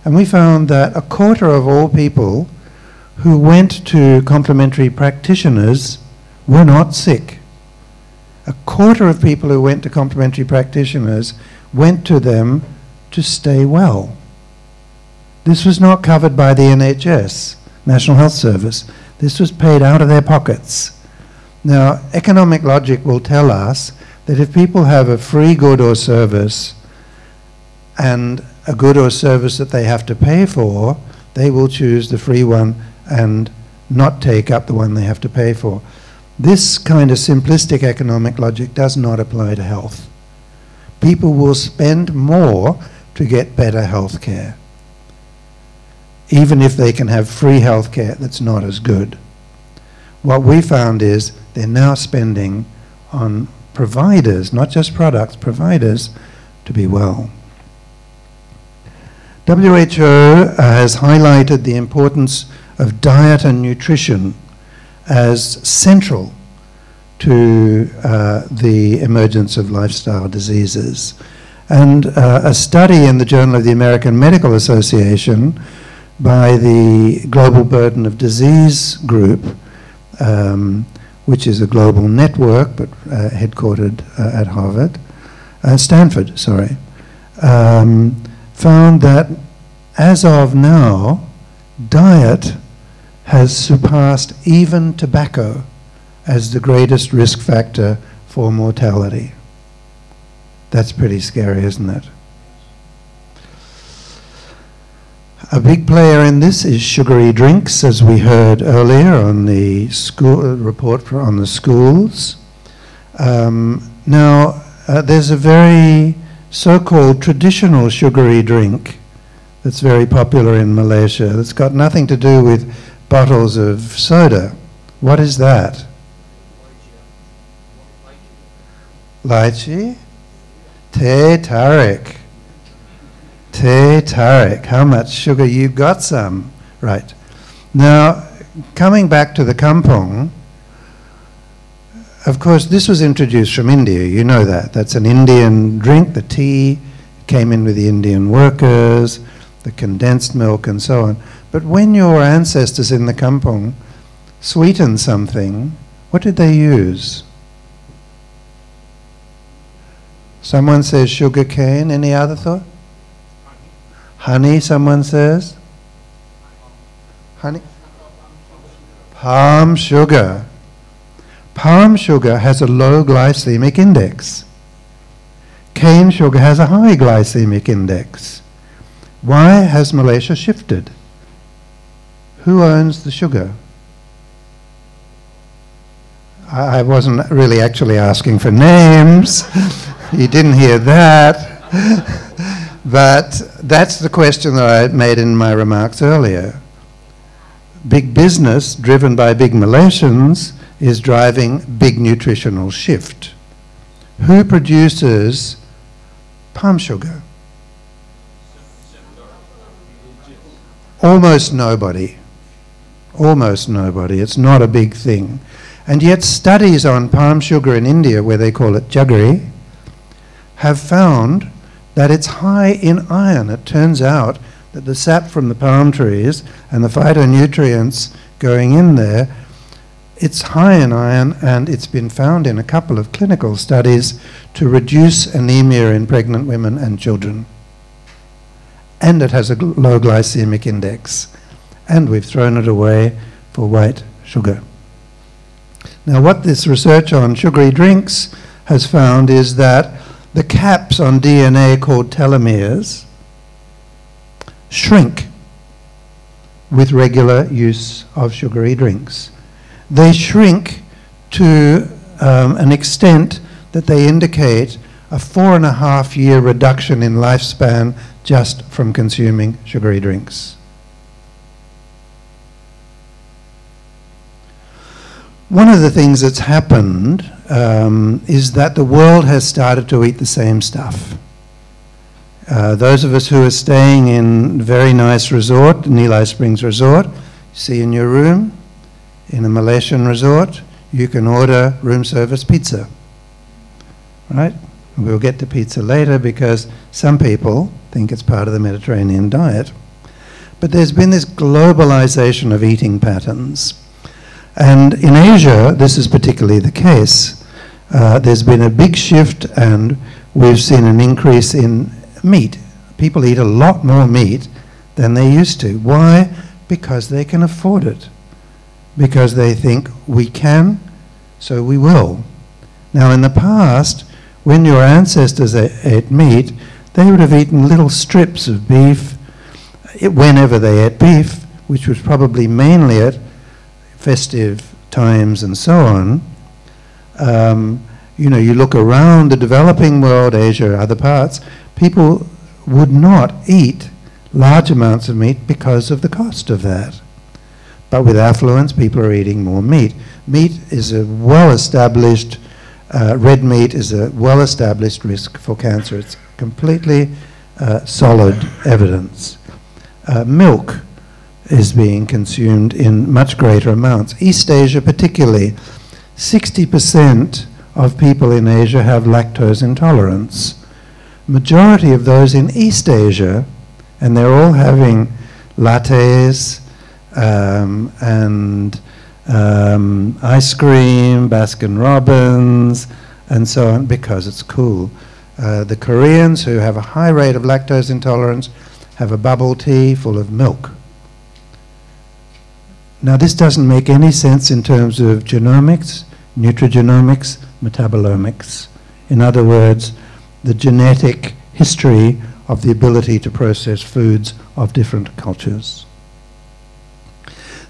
S4: and we found that a quarter of all people who went to complementary practitioners were not sick. A quarter of people who went to complementary practitioners went to them to stay well. This was not covered by the NHS, National Health Service. This was paid out of their pockets. Now, economic logic will tell us that if people have a free good or service and a good or service that they have to pay for, they will choose the free one and not take up the one they have to pay for. This kind of simplistic economic logic does not apply to health. People will spend more to get better health care, even if they can have free health care that's not as good. What we found is they're now spending on providers, not just products, providers, to be well. WHO has highlighted the importance of diet and nutrition as central to the emergence of lifestyle diseases. And a study in the Journal of the American Medical Association by the Global Burden of Disease Group, which is a global network, but headquartered at Stanford, sorry, found that as of now, diet has surpassed even tobacco as the greatest risk factor for mortality. That's pretty scary, isn't it? A big player in this is sugary drinks, as we heard earlier on the school report on the schools. Now, there's a very so-called traditional sugary drink that's very popular in Malaysia. That's got nothing to do with bottles of soda. What is that? Lychee? Teh tarik. Teh tarik. How much sugar? You got some. Right. Now, coming back to the Kampung, of course, this was introduced from India. You know that. That's an Indian drink. The tea came in with the Indian workers. the condensed milk and so on. But when your ancestors in the kampung sweetened something, what did they use? Someone says sugar cane. Any other thought? Honey, someone says? Honey? Palm sugar. Palm sugar has a low glycemic index. Cane sugar has a high glycemic index. Why has Malaysia shifted? Who owns the sugar? I wasn't really actually asking for names. You didn't hear that. But that's the question that I made in my remarks earlier. Big business, driven by big Malaysians, is driving big nutritional shift. Who produces palm sugar? Almost nobody. Almost nobody. It's not a big thing. And yet studies on palm sugar in India, where they call it jaggery, have found that it's high in iron. It turns out that the sap from the palm trees and the phytonutrients going in there, it's high in iron, and it's been found in a couple of clinical studies to reduce anemia in pregnant women and children. And it has a low glycemic index. And we've thrown it away for white sugar. Now, what this research on sugary drinks has found is that the caps on DNA called telomeres shrink with regular use of sugary drinks. They shrink to an extent that they indicate a 4.5-year reduction in lifespan just from consuming sugary drinks. One of the things that's happened is that the world has started to eat the same stuff. Those of us who are staying in a very nice resort, Nilai Springs Resort, see in your room, in a Malaysian resort, you can order room service pizza, right? We'll get to pizza later because some people think it's part of the Mediterranean diet. But there's been this globalization of eating patterns. And in Asia, this is particularly the case. There's been a big shift, and we've seen an increase in meat. People eat a lot more meat than they used to. Why? Because they can afford it. Because they think we can, so we will. Now, in the past, when your ancestors ate meat, they would have eaten little strips of beef whenever they ate beef, which was probably mainly at festive times and so on. You know, you look around the developing world, Asia, other parts, people would not eat large amounts of meat because of the cost of that. But with affluence, people are eating more meat. Meat is a well-established, red meat is a well-established risk for cancer. It's completely solid evidence. Milk is being consumed in much greater amounts. East Asia particularly, 60% of people in Asia have lactose intolerance. Majority of those in East Asia, and they're all having lattes and ice cream, Baskin Robbins, and so on, because it's cool. The Koreans, who have a high rate of lactose intolerance, have a bubble tea full of milk. Now, this doesn't make any sense in terms of genomics, nutrigenomics, metabolomics. In other words, the genetic history of the ability to process foods of different cultures.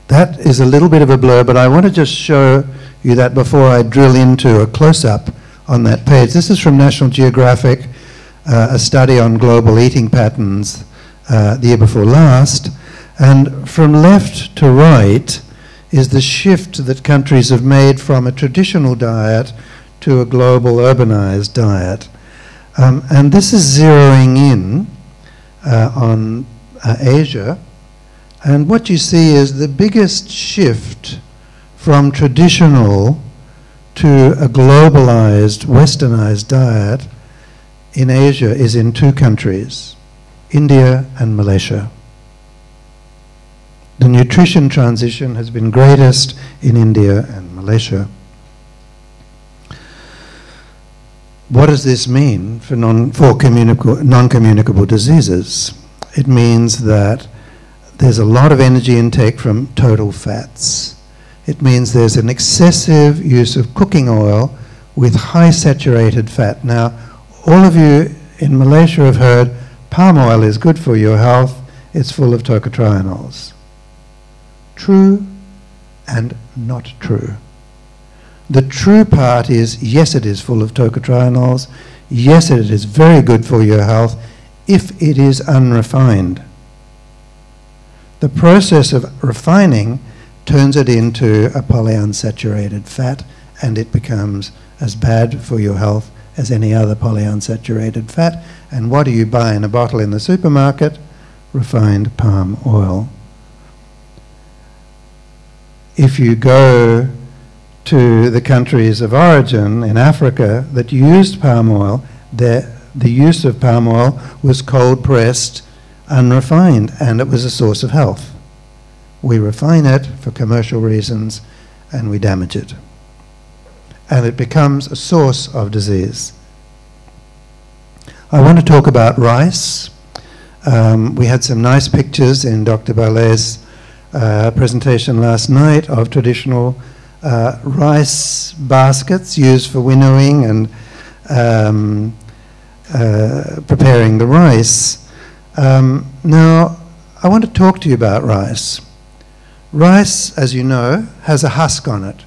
S4: That is a little bit of a blur, but I want to just show you that before I drill into a close-up on that page. This is from National Geographic, a study on global eating patterns the year before last. And from left to right is the shift that countries have made from a traditional diet to a global urbanized diet. And this is zeroing in on Asia. And what you see is the biggest shift from traditional to a globalized, westernized diet in Asia is in two countries. India and Malaysia. The nutrition transition has been greatest in India and Malaysia. What does this mean for non-communicable diseases? It means that there's a lot of energy intake from total fats. It means there's an excessive use of cooking oil with high saturated fat. Now, all of you in Malaysia have heard palm oil is good for your health. It's full of tocotrienols. True and not true. The true part is, yes, it is full of tocotrienols. Yes, it is very good for your health if it is unrefined. The process of refining turns it into a polyunsaturated fat, and it becomes as bad for your health as any other polyunsaturated fat. And what do you buy in a bottle in the supermarket? Refined palm oil. If you go to the countries of origin in Africa that used palm oil, the use of palm oil was cold pressed, unrefined, and it was a source of health. We refine it for commercial reasons and we damage it. And it becomes a source of disease. I want to talk about rice. We had some nice pictures in Dr. Ballet's presentation last night of traditional rice baskets used for winnowing and preparing the rice. Now, I want to talk to you about rice. Rice, as you know, has a husk on it.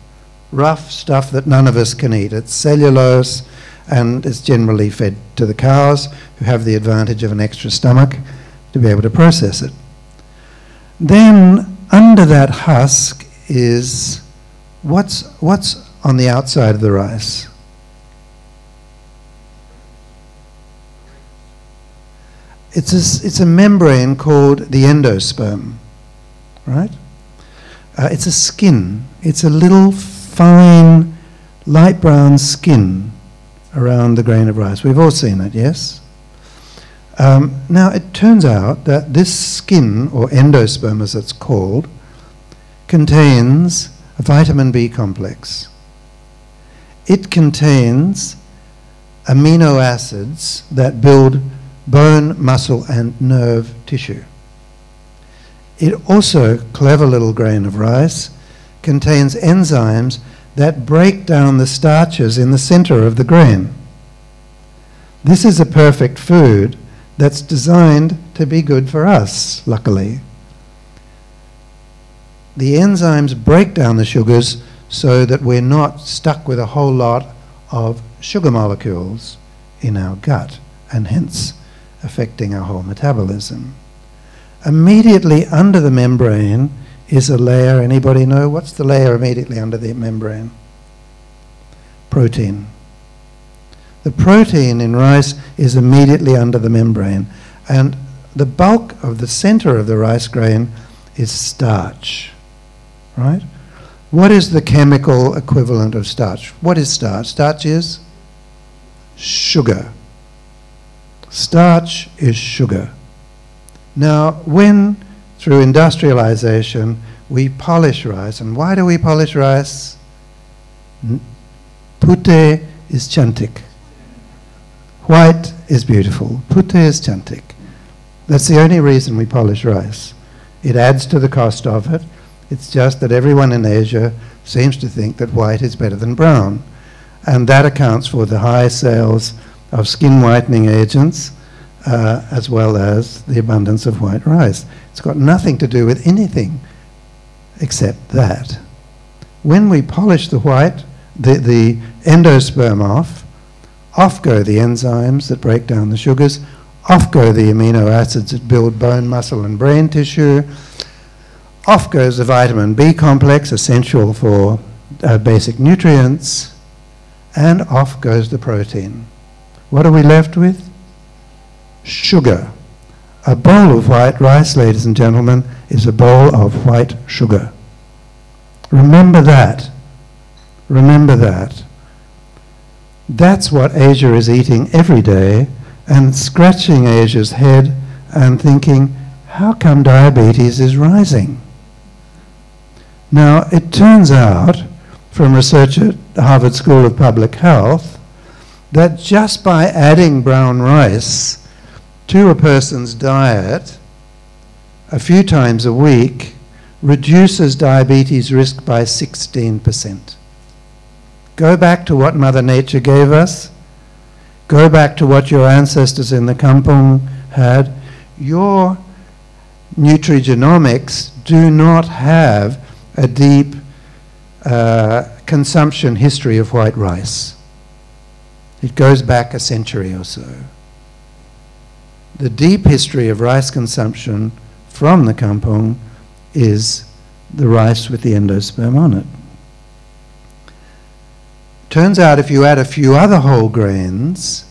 S4: Rough stuff that none of us can eat. It's cellulose and it's generally fed to the cows, who have the advantage of an extra stomach to be able to process it. Then under that husk is what's on the outside of the rice? It's a membrane called the endosperm, right? It's a skin. It's a little fine light brown skin around the grain of rice. We've all seen it, yes? Now, it turns out that this skin, or endosperm as it's called, contains a vitamin B complex. It contains amino acids that build bone, muscle, and nerve tissue. It also, clever little grain of rice, contains enzymes that break down the starches in the center of the grain. This is a perfect food that's designed to be good for us, luckily. The enzymes break down the sugars so that we're not stuck with a whole lot of sugar molecules in our gut, and hence affecting our whole metabolism. Immediately under the membrane is a layer. Anybody know what's the layer immediately under the membrane? Protein. The protein in rice is immediately under the membrane, and the bulk of the center of the rice grain is starch, right? What is the chemical equivalent of starch? What is starch? Starch is sugar. Starch is sugar. Now, when through industrialization we polish rice, and why do we polish rice? Putih is cantik. White is beautiful. Putih is cantik. That's the only reason we polish rice. It adds to the cost of it. It's just that everyone in Asia seems to think that white is better than brown. And that accounts for the high sales of skin whitening agents, as well as the abundance of white rice. It's got nothing to do with anything except that. When we polish the white, the endosperm off go the enzymes that break down the sugars, off go the amino acids that build bone, muscle, and brain tissue, off goes the vitamin B complex, essential for basic nutrients, and off goes the protein. What are we left with? Sugar. A bowl of white rice, ladies and gentlemen, is a bowl of white sugar. Remember that. Remember that. That's what Asia is eating every day, and scratching Asia's head and thinking, how come diabetes is rising? Now, it turns out, from research at the Harvard School of Public Health, that just by adding brown rice to a person's diet a few times a week reduces diabetes risk by 16%. Go back to what Mother Nature gave us. Go back to what your ancestors in the Kampung had. Your nutrigenomics do not have a deep consumption history of white rice. It goes back a century or so. The deep history of rice consumption from the Kampung is the rice with the endosperm on it. Turns out if you add a few other whole grains,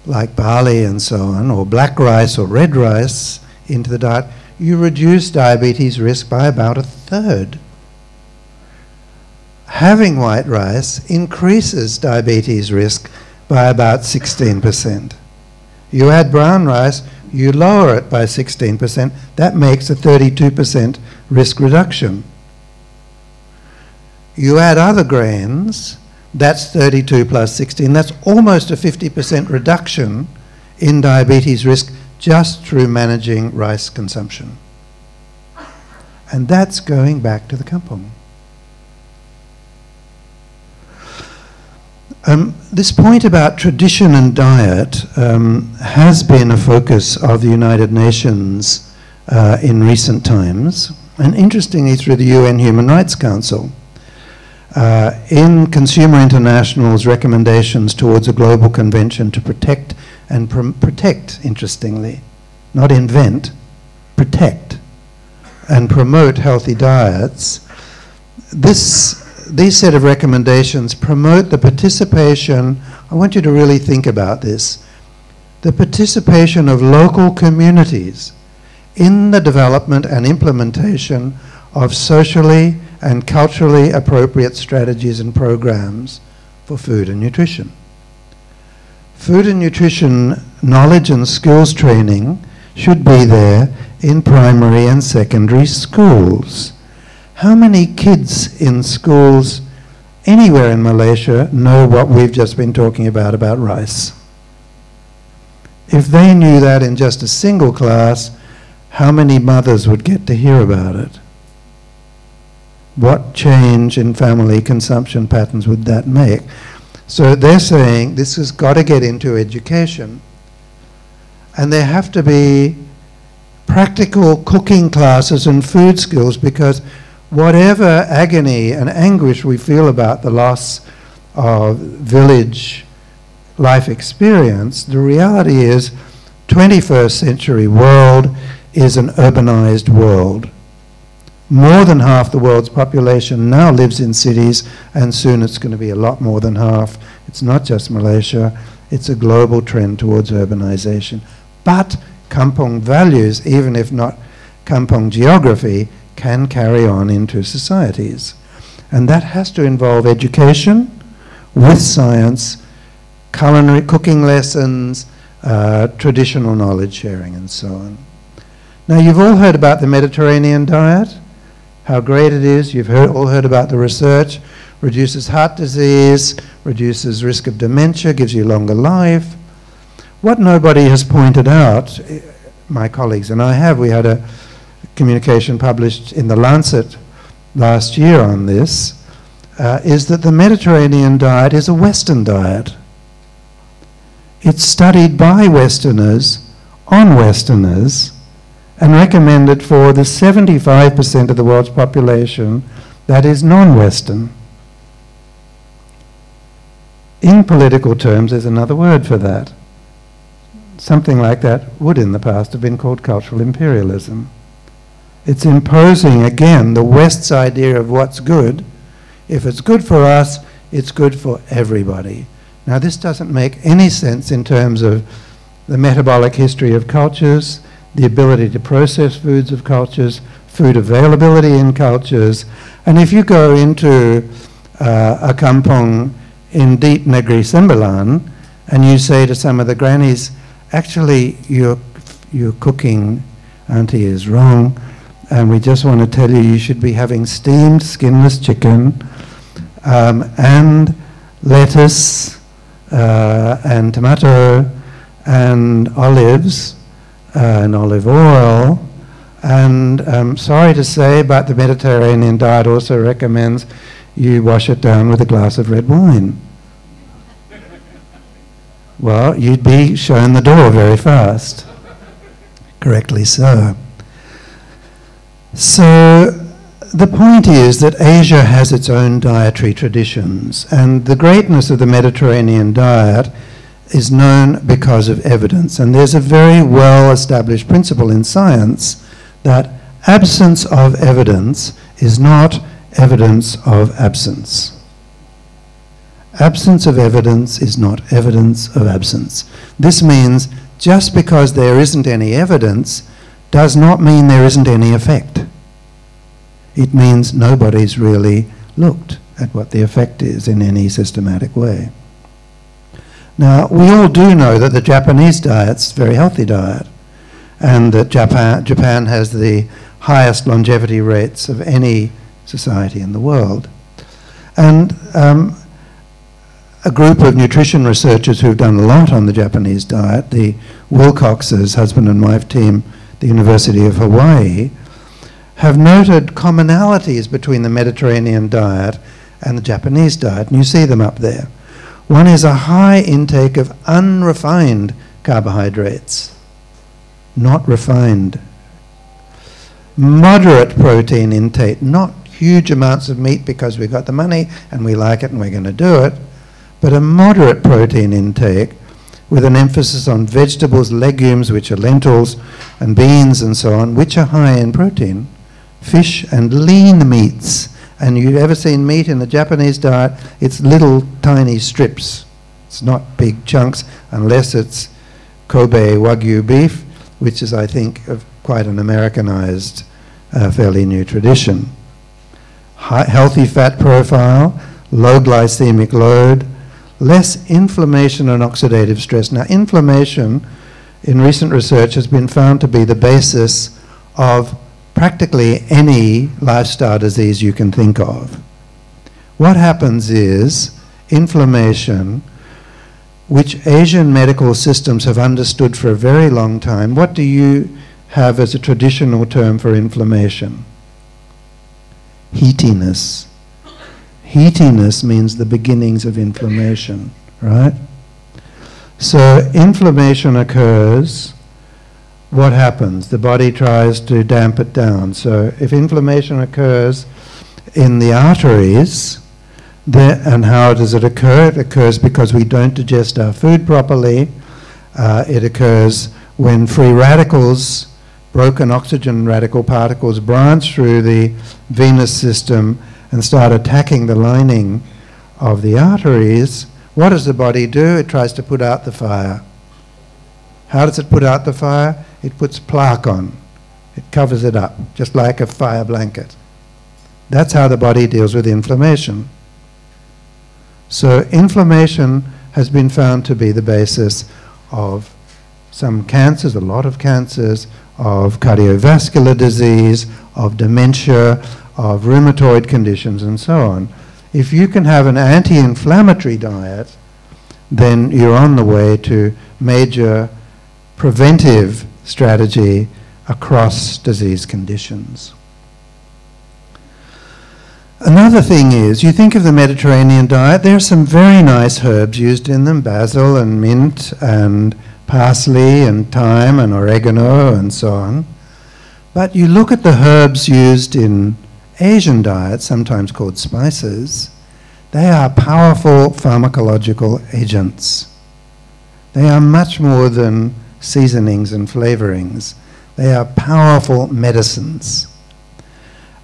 S4: like barley and so on, or black rice or red rice into the diet, you reduce diabetes risk by about 1/3. Having white rice increases diabetes risk by about 16%. You add brown rice, you lower it by 16%. That makes a 32% risk reduction. You add other grains, that's 32 plus 16. That's almost a 50% reduction in diabetes risk just through managing rice consumption. And that's going back to the Kampung. This point about tradition and diet has been a focus of the United Nations in recent times, and interestingly through the UN Human Rights Council. In Consumer International's recommendations towards a global convention to protect and protect, interestingly, not invent, protect and promote healthy diets, these set of recommendations promote the participation, I want you to really think about this, the participation of local communities in the development and implementation of socially and culturally appropriate strategies and programs for food and nutrition. Food and nutrition knowledge and skills training should be there in primary and secondary schools. How many kids in schools anywhere in Malaysia know what we've just been talking about rice? If they knew that in just a single class, how many mothers would get to hear about it? What change in family consumption patterns would that make? So they're saying this has got to get into education, and there have to be practical cooking classes and food skills, because whatever agony and anguish we feel about the loss of village life experience, the reality is 21st century world is an urbanized world. More than half the world's population now lives in cities, and soon it's going to be a lot more than half. It's not just Malaysia, it's a global trend towards urbanization. But Kampung values, even if not Kampung geography, can carry on into societies. And that has to involve education with science, culinary cooking lessons, traditional knowledge sharing, and so on. Now, you've all heard about the Mediterranean diet, how great it is. You've all heard about the research. Reduces heart disease, reduces risk of dementia, gives you longer life. What nobody has pointed out, my colleagues and I have, we had a communication published in The Lancet last year on this, is that the Mediterranean diet is a Western diet. It's studied by Westerners, on Westerners, and recommended for the 75% of the world's population that is non-Western. In political terms, there's another word for that. Something like that would in the past have been called cultural imperialism. It's imposing, again, the West's idea of what's good. If it's good for us, it's good for everybody. Now, this doesn't make any sense in terms of the metabolic history of cultures, the ability to process foods of cultures, food availability in cultures. And if you go into a kampung in deep Negeri Sembilan and you say to some of the grannies, actually, your cooking, Auntie, is wrong. And we just want to tell you, you should be having steamed skinless chicken and lettuce and tomato and olives and olive oil. And sorry to say, but the Mediterranean diet also recommends you wash it down with a glass of red wine. Well, you'd be shown the door very fast. Correctly so. So the point is that Asia has its own dietary traditions, and the greatness of the Mediterranean diet is known because of evidence. And there's a very well-established principle in science that absence of evidence is not evidence of absence. Absence of evidence is not evidence of absence. This means just because there isn't any evidence does not mean there isn't any effect. It means nobody's really looked at what the effect is in any systematic way. Now, we all do know that the Japanese diet's a very healthy diet, and that Japan has the highest longevity rates of any society in the world. And a group of nutrition researchers who've done a lot on the Japanese diet, the Wilcox's husband and wife team, the University of Hawaii, have noted commonalities between the Mediterranean diet and the Japanese diet, and you see them up there. One is a high intake of unrefined carbohydrates, not refined. Moderate protein intake, not huge amounts of meat because we've got the money and we like it and we're going to do it, but a moderate protein intake with an emphasis on vegetables, legumes, which are lentils, and beans and so on, which are high in protein, fish and lean meats. And you've ever seen meat in the Japanese diet? It's little tiny strips. It's not big chunks unless it's Kobe Wagyu beef, which is, I think, quite an Americanized, fairly new tradition. Healthy fat profile, low glycemic load, less inflammation and oxidative stress. Now, inflammation in recent research has been found to be the basis of practically any lifestyle disease you can think of. What happens is inflammation, which Asian medical systems have understood for a very long time. What do you have as a traditional term for inflammation? Heatiness. Heatiness means the beginnings of inflammation, right? So inflammation occurs. What happens? The body tries to damp it down. So if inflammation occurs in the arteries, and how does it occur? It occurs because we don't digest our food properly. It occurs when free radicals, broken oxygen radical particles, branch through the venous system and start attacking the lining of the arteries. What does the body do? It tries to put out the fire. How does it put out the fire? It puts plaque on. It covers it up, just like a fire blanket. That's how the body deals with inflammation. So inflammation has been found to be the basis of some cancers, a lot of cancers, of cardiovascular disease, of dementia, of rheumatoid conditions, and so on. If you can have an anti-inflammatory diet, then you're on the way to major preventive strategy across disease conditions. Another thing is, you think of the Mediterranean diet, there are some very nice herbs used in them, basil and mint and parsley and thyme and oregano and so on. But you look at the herbs used in Asian diets, sometimes called spices, they are powerful pharmacological agents. They are much more than seasonings and flavorings. They are powerful medicines.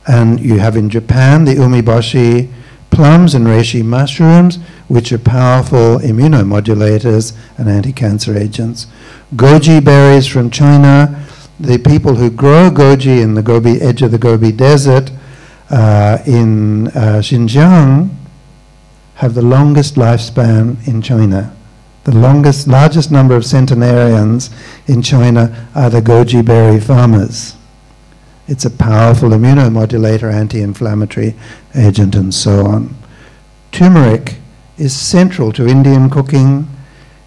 S4: And you have in Japan the umeboshi plums and reishi mushrooms, which are powerful immunomodulators and anti-cancer agents. Goji berries from China. The people who grow goji in the Gobi, edge of the Gobi Desert in Xinjiang have the longest lifespan in China The largest number of centenarians in China are the goji berry farmers. It's a powerful immunomodulator, anti-inflammatory agent, and so on. Turmeric is central to Indian cooking.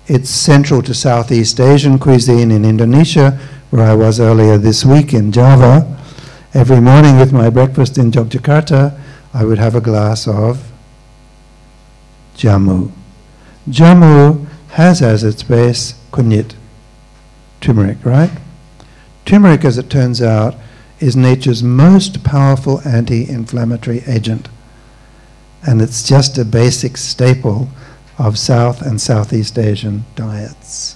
S4: It's central to Southeast Asian cuisine in Indonesia, where I was earlier this week in Java. Every morning with my breakfast in Yogyakarta, I would have a glass of jamu. Jamu has as its base kunyit, turmeric, right? Turmeric, as it turns out, is nature's most powerful anti-inflammatory agent. And it's just a basic staple of South and Southeast Asian diets.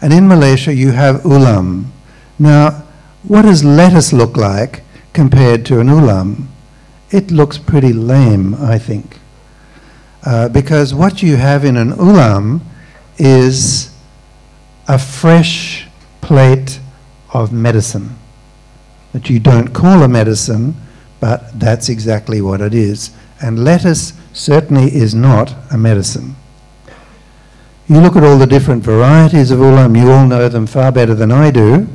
S4: And in Malaysia, you have ulam. Now, what does lettuce look like compared to an ulam? It looks pretty lame, I think. Because what you have in an ulam is a fresh plate of medicine that you don't call a medicine, but that's exactly what it is. And lettuce certainly is not a medicine. You look at all the different varieties of ulam, you all know them far better than I do.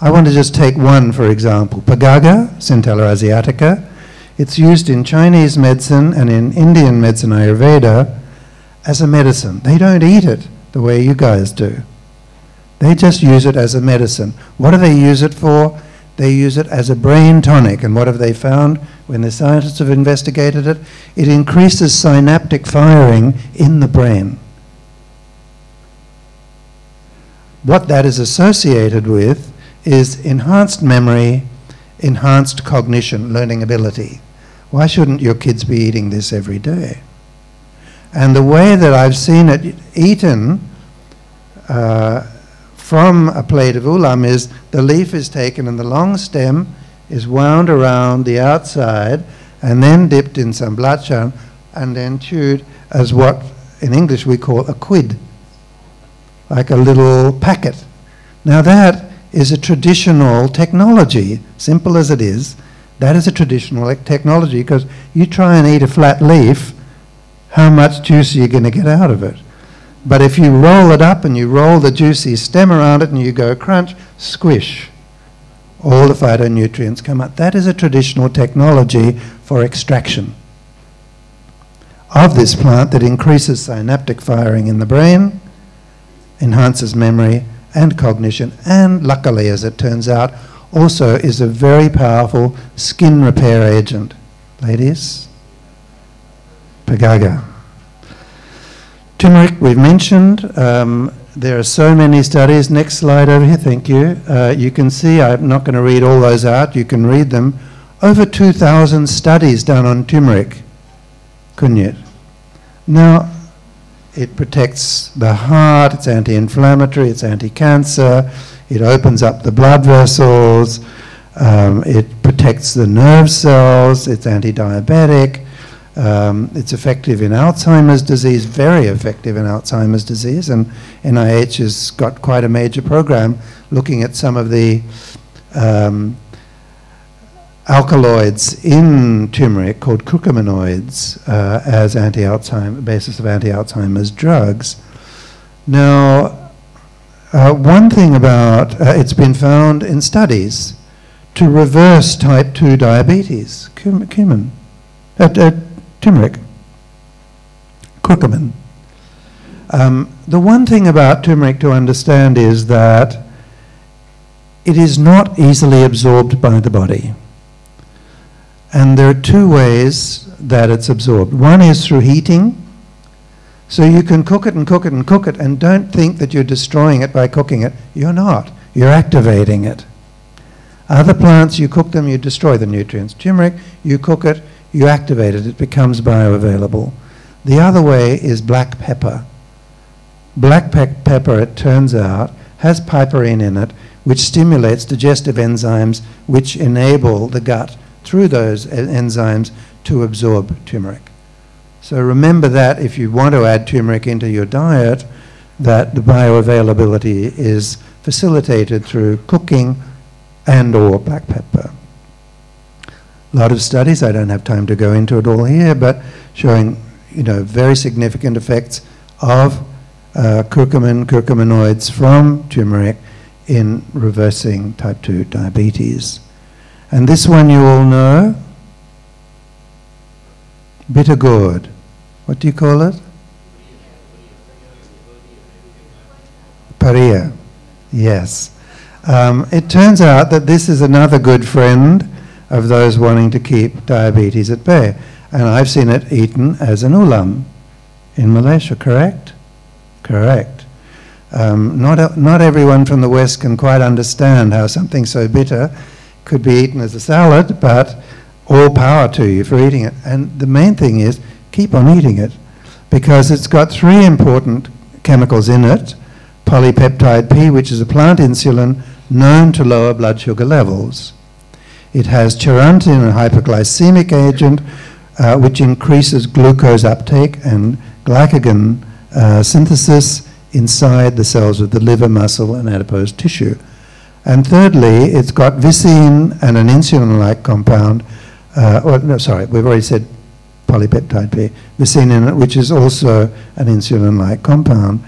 S4: I want to just take one, for example, pagaga, Centella asiatica. It's used in Chinese medicine and in Indian medicine, Ayurveda, as a medicine. They don't eat it the way you guys do. They just use it as a medicine. What do they use it for? They use it as a brain tonic. And what have they found when the scientists have investigated it? It increases synaptic firing in the brain. What that is associated with is enhanced memory, enhanced cognition, learning ability. Why shouldn't your kids be eating this every day? And the way that I've seen it eaten from a plate of ulam is the leaf is taken and the long stem is wound around the outside and then dipped in some belacan and then chewed as what in English we call a quid, like a little packet. Now that is a traditional technology, simple as it is. That is a traditional technology, because you try and eat a flat leaf, how much juice are you going to get out of it? But if you roll it up and you roll the juicy stem around it and you go crunch, squish, all the phytonutrients come out. That is a traditional technology for extraction of this plant that increases synaptic firing in the brain, enhances memory and cognition, and luckily, as it turns out, also is a very powerful skin repair agent. Ladies, pagaga. Turmeric, we've mentioned. There are so many studies. Next slide over here, thank you. You can see, I'm not going to read all those out, you can read them. Over 2,000 studies done on turmeric, kunyit. Now, it protects the heart, it's anti-inflammatory, it's anti-cancer, it opens up the blood vessels, it protects the nerve cells, it's anti-diabetic, it's effective in Alzheimer's disease, very effective in Alzheimer's disease, and NIH has got quite a major program looking at some of the alkaloids in turmeric called curcuminoids as basis of anti-Alzheimer's drugs. Now, one thing about it's been found in studies to reverse type 2 diabetes, turmeric, curcumin. The one thing about turmeric to understand is that it is not easily absorbed by the body. And there are two ways that it's absorbed. One is through heating. So you can cook it and cook it and cook it, and don't think that you're destroying it by cooking it. You're not. You're activating it. Other plants, you cook them, you destroy the nutrients. Turmeric, you cook it, you activate it, it becomes bioavailable. The other way is black pepper. Black pepper, it turns out, has piperine in it, which stimulates digestive enzymes which enable the gut through those enzymes to absorb turmeric. So remember that if you want to add turmeric into your diet, that the bioavailability is facilitated through cooking and or black pepper. A lot of studies, I don't have time to go into it all here, but showing very significant effects of curcuminoids from turmeric in reversing type 2 diabetes. And this one you all know, bitter gourd. What do you call it? Paria. Yes. It turns out that this is another good friend of those wanting to keep diabetes at bay. And I've seen it eaten as an ulam in Malaysia, correct? Correct. Not everyone from the West can quite understand how something so bitter could be eaten as a salad, but all power to you for eating it. And the main thing is, keep on eating it, because it's got 3 important chemicals in it. Polypeptide P, which is a plant insulin known to lower blood sugar levels. It has charantin, a hyperglycemic agent, which increases glucose uptake and glycogen synthesis inside the cells of the liver, muscle, and adipose tissue. And thirdly, it's got vicine and an insulin-like compound, we've already said polypeptide P, vicine in it, which is also an insulin-like compound.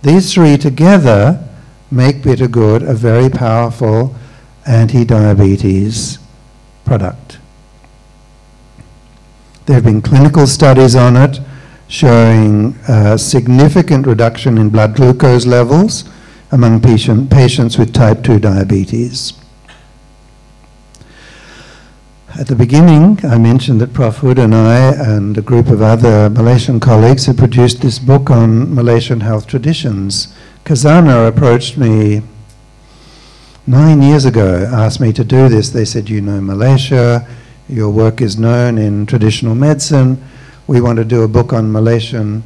S4: These 3 together make bitter gourd a very powerful anti-diabetes product. There have been clinical studies on it showing significant reduction in blood glucose levels among patients with type 2 diabetes. At the beginning, I mentioned that Prof. Hood and I and a group of other Malaysian colleagues had produced this book on Malaysian health traditions. Khazanah approached me 9 years ago, asked me to do this. They said, you know Malaysia, your work is known in traditional medicine, we want to do a book on Malaysian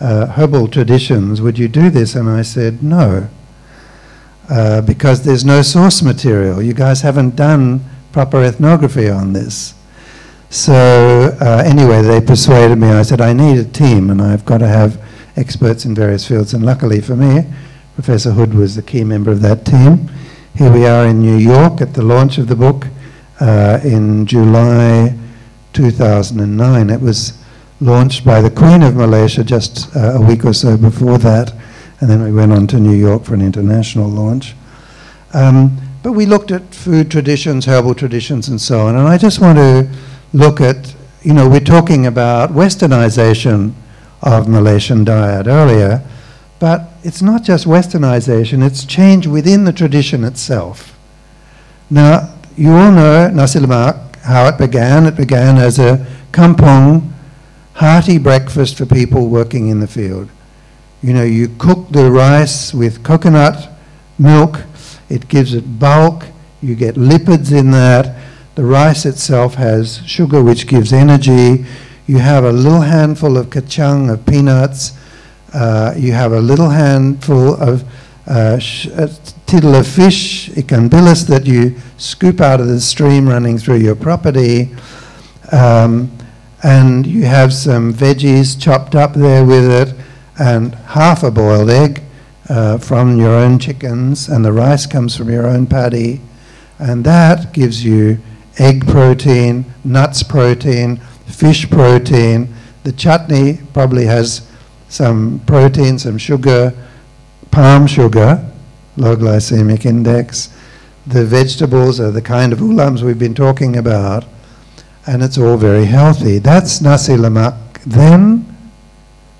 S4: herbal traditions, would you do this? And I said, no, because there's no source material. You guys haven't done proper ethnography on this. So anyway, they persuaded me. I said, I need a team, and I've got to have experts in various fields. And luckily for me, Professor Hood was the key member of that team. Here we are in New York at the launch of the book in July 2009. It was launched by the Queen of Malaysia just a week or so before that, and then we went on to New York for an international launch. But we looked at food traditions, herbal traditions, and so on. And I just want to look at, we're talking about westernization of Malaysian diet earlier, but it's not just westernization, it's change within the tradition itself. Now, you all know nasi lemak, how it began. It began as a kampung, hearty breakfast for people working in the field. You cook the rice with coconut milk, it gives it bulk, you get lipids in that. The rice itself has sugar which gives energy. You have a little handful of kacang, of peanuts. You have a little handful of tittle of fish, ikan bilis, that you scoop out of the stream running through your property. And you have some veggies chopped up there with it, and half a boiled egg from your own chickens, and the rice comes from your own paddy, and that gives you egg protein, nuts protein, fish protein. The chutney probably has some protein, some sugar, palm sugar, low glycemic index. The vegetables are the kind of ulams we've been talking about, and it's all very healthy. That's nasi lemak then.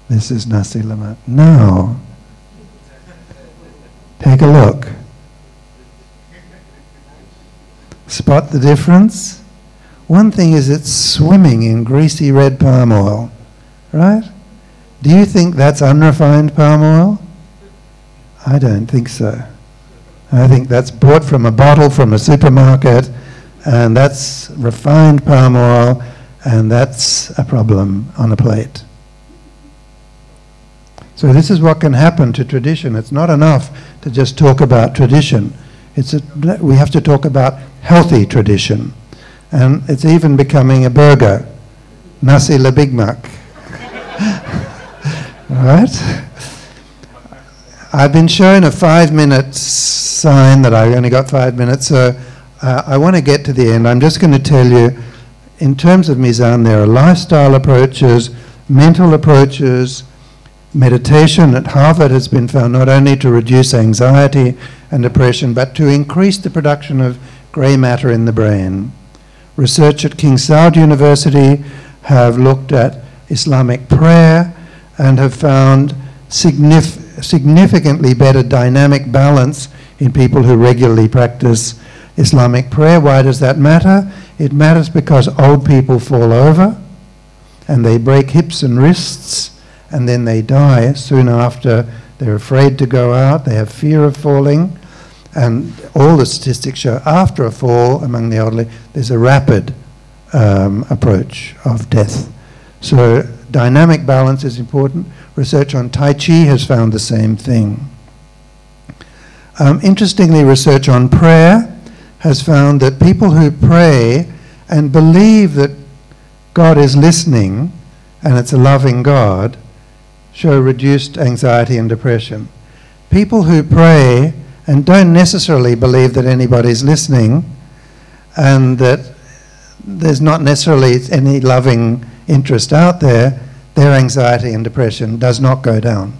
S4: This is nasi lemak now. Take a look. Spot the difference? One thing is it's swimming in greasy red palm oil, right? Do you think that's unrefined palm oil? I don't think so. I think that's bought from a bottle from a supermarket, and that's refined palm oil, and that's a problem on a plate. So this is what can happen to tradition. It's not enough to just talk about tradition. We have to talk about healthy tradition. And it's even becoming a burger. Nasi le Big Mac. Right? I've been shown a 5-minute sign that I've only got 5 minutes, so I want to get to the end. I'm just going to tell you, in terms of Mizan, there are lifestyle approaches, mental approaches. Meditation at Harvard has been found not only to reduce anxiety and depression, but to increase the production of grey matter in the brain. Research at King Saud University have looked at Islamic prayer and have found significantly better dynamic balance in people who regularly practice Islamic prayer. Why does that matter? It matters because old people fall over and they break hips and wrists, and then they die soon after. They're afraid to go out, they have fear of falling, and all the statistics show after a fall among the elderly, there's a rapid approach of death. So dynamic balance is important. Research on Tai Chi has found the same thing. Interestingly, research on prayer has found that people who pray and believe that God is listening and it's a loving God show reduced anxiety and depression. People who pray and don't necessarily believe that anybody's listening and that there's not necessarily any loving interest out there, their anxiety and depression does not go down.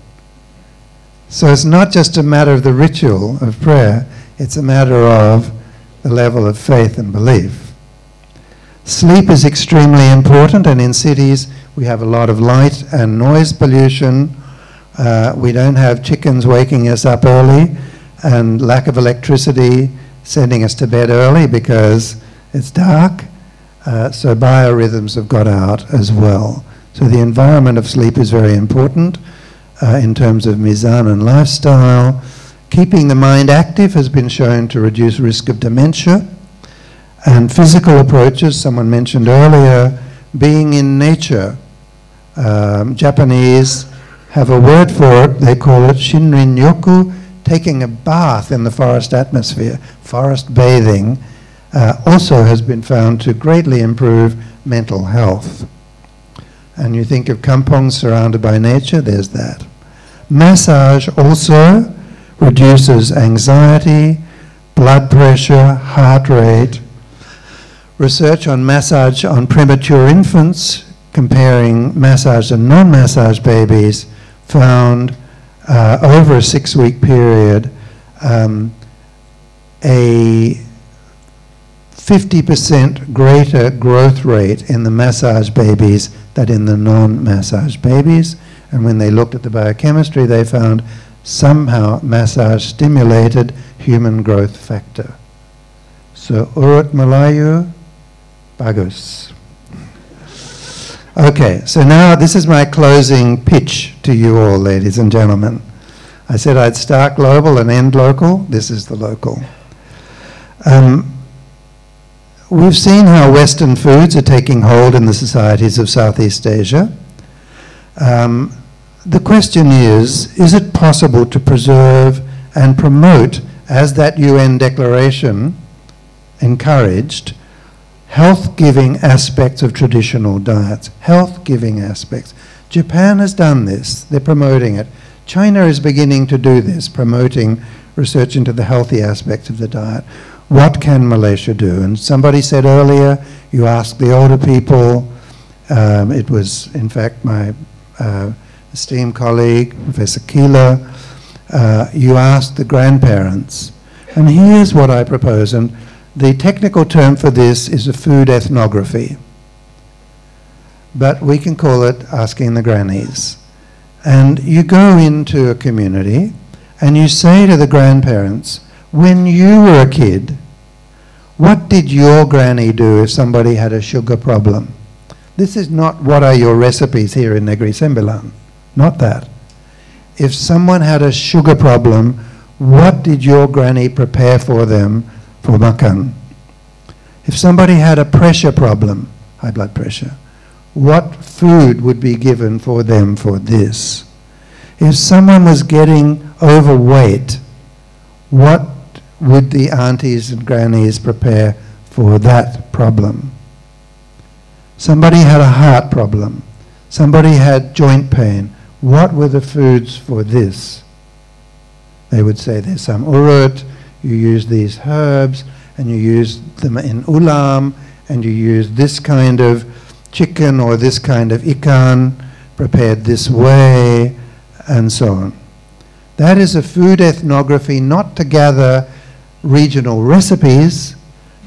S4: So it's not just a matter of the ritual of prayer, it's a matter of the level of faith and belief. Sleep is extremely important, and in cities we have a lot of light and noise pollution. We don't have chickens waking us up early, and lack of electricity sending us to bed early because it's dark. So biorhythms have got out as well. So the environment of sleep is very important in terms of Mizan and lifestyle. Keeping the mind active has been shown to reduce risk of dementia. And physical approaches, someone mentioned earlier, being in nature. Japanese have a word for it, they call it shinrin-yoku, taking a bath in the forest atmosphere. Forest bathing also has been found to greatly improve mental health. And you think of kampongs surrounded by nature, there's that. Massage also reduces anxiety, blood pressure, heart rate. Research on massage on premature infants, comparing massage and non-massage babies, found over a 6-week period a 50% greater growth rate in the massage babies than in the non-massage babies. And when they looked at the biochemistry, they found somehow massage stimulated human growth factor. So urut Melayu, bagus. Okay, so now this is my closing pitch to you all, ladies and gentlemen. I said I'd start global and end local. This is the local. We've seen how Western foods are taking hold in the societies of Southeast Asia. The question is it possible to preserve and promote, as that UN declaration encouraged, health-giving aspects of traditional diets? Health-giving aspects. Japan has done this. They're promoting it. China is beginning to do this, promoting research into the healthy aspects of the diet. What can Malaysia do? And somebody said earlier, you ask the older people. It was, in fact, my esteemed colleague, Professor Keeler. You ask the grandparents. And here's what I propose. And the technical term for this is a food ethnography. But we can call it asking the grannies. And you go into a community and you say to the grandparents, when you were a kid, what did your granny do if somebody had a sugar problem? This is not what are your recipes here in Negri Sembilan. Not that. If someone had a sugar problem, what did your granny prepare for them for makan? If somebody had a pressure problem, high blood pressure, what food would be given for them for this? If someone was getting overweight, what would the aunties and grannies prepare for that problem? Somebody had a heart problem. Somebody had joint pain. What were the foods for this? They would say there's some urut, you use these herbs, and you use them in ulam, and you use this kind of chicken or this kind of ikan prepared this way, and so on. That is a food ethnography, not to gather regional recipes,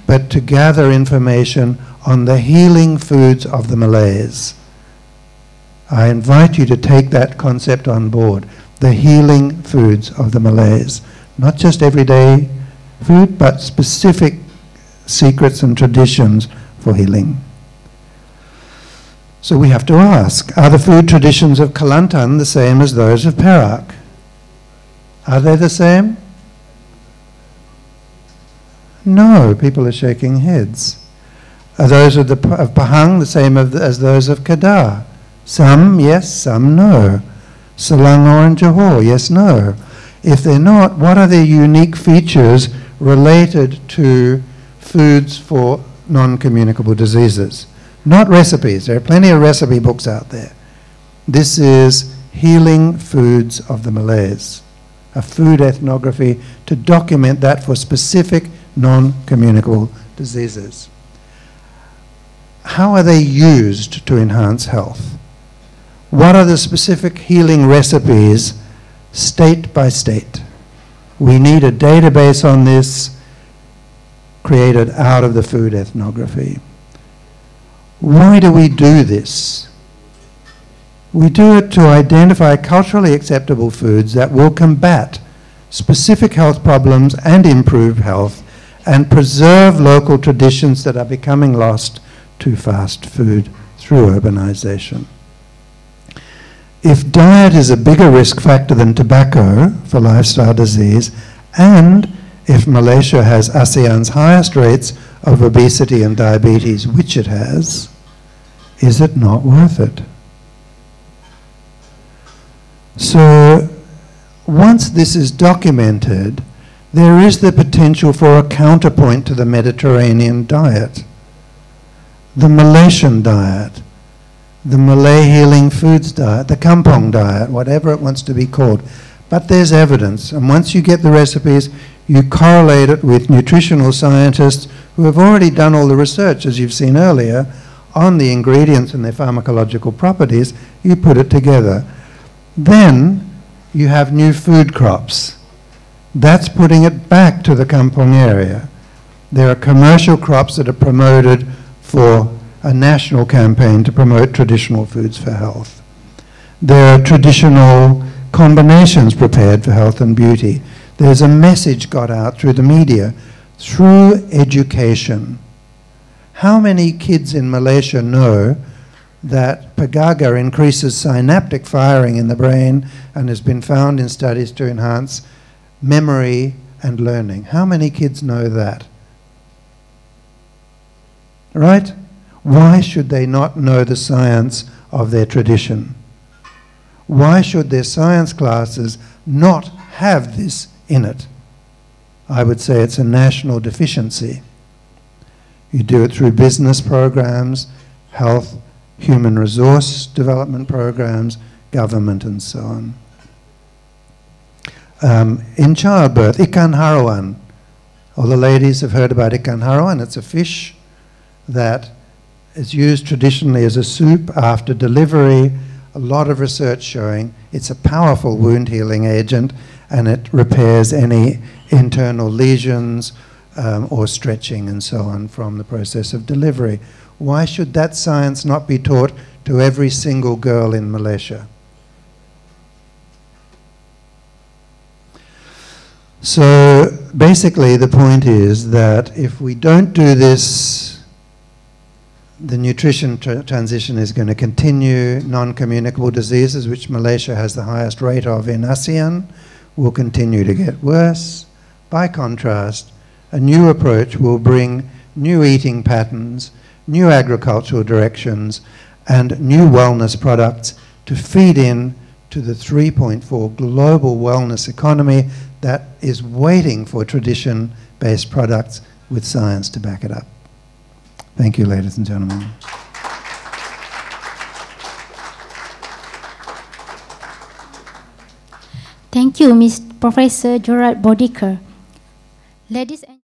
S4: but to gather information on the healing foods of the Malays. I invite you to take that concept on board, the healing foods of the Malays. Not just everyday food, but specific secrets and traditions for healing. So we have to ask, are the food traditions of Kelantan the same as those of Perak? Are they the same? No, people are shaking heads. Are those of Pahang the same as those of Kedah? Some yes, some no. Selangor and Johor, yes, no. If they're not, what are their unique features related to foods for non-communicable diseases? Not recipes. There are plenty of recipe books out there. This is healing foods of the Malays, a food ethnography to document that for specific non-communicable diseases. How are they used to enhance health? What are the specific healing recipes state by state? We need a database on this created out of the food ethnography. Why do we do this? We do it to identify culturally acceptable foods that will combat specific health problems and improve health and preserve local traditions that are becoming lost to fast food through urbanization. If diet is a bigger risk factor than tobacco for lifestyle disease, and if Malaysia has ASEAN's highest rates of obesity and diabetes, which it has, is it not worth it? So once this is documented, there is the potential for a counterpoint to the Mediterranean diet, the Malaysian diet, the Malay healing foods diet, the Kampung diet, whatever it wants to be called. But there's evidence, and once you get the recipes, you correlate it with nutritional scientists who have already done all the research, as you've seen earlier, on the ingredients and their pharmacological properties. You put it together. Then you have new food crops. That's putting it back to the Kampung area. There are commercial crops that are promoted for a national campaign to promote traditional foods for health. There are traditional combinations prepared for health and beauty. There's a message got out through the media, through education. How many kids in Malaysia know that pagaga increases synaptic firing in the brain and has been found in studies to enhance memory and learning? How many kids know that? Right? Why should they not know the science of their tradition? Why should their science classes not have this in it? I would say it's a national deficiency. You do it through business programs, health, human resource development programs, government, and so on. In childbirth, ikan harawan. All the ladies have heard about ikan harawan. It's a fish that is used traditionally as a soup after delivery. A lot of research showing it's a powerful wound healing agent, and it repairs any internal lesions or stretching and so on from the process of delivery. Why should that science not be taught to every single girl in Malaysia? So basically the point is that if we don't do this, the nutrition transition is going to continue. Non-communicable diseases, which Malaysia has the highest rate of in ASEAN, will continue to get worse. By contrast, a new approach will bring new eating patterns, new agricultural directions, and new wellness products to feed in to the 3.4 global wellness economy that is waiting for tradition-based products with science to back it up. Thank you, ladies and gentlemen.
S3: Thank you, Professor Gerard Boudicca. Ladies and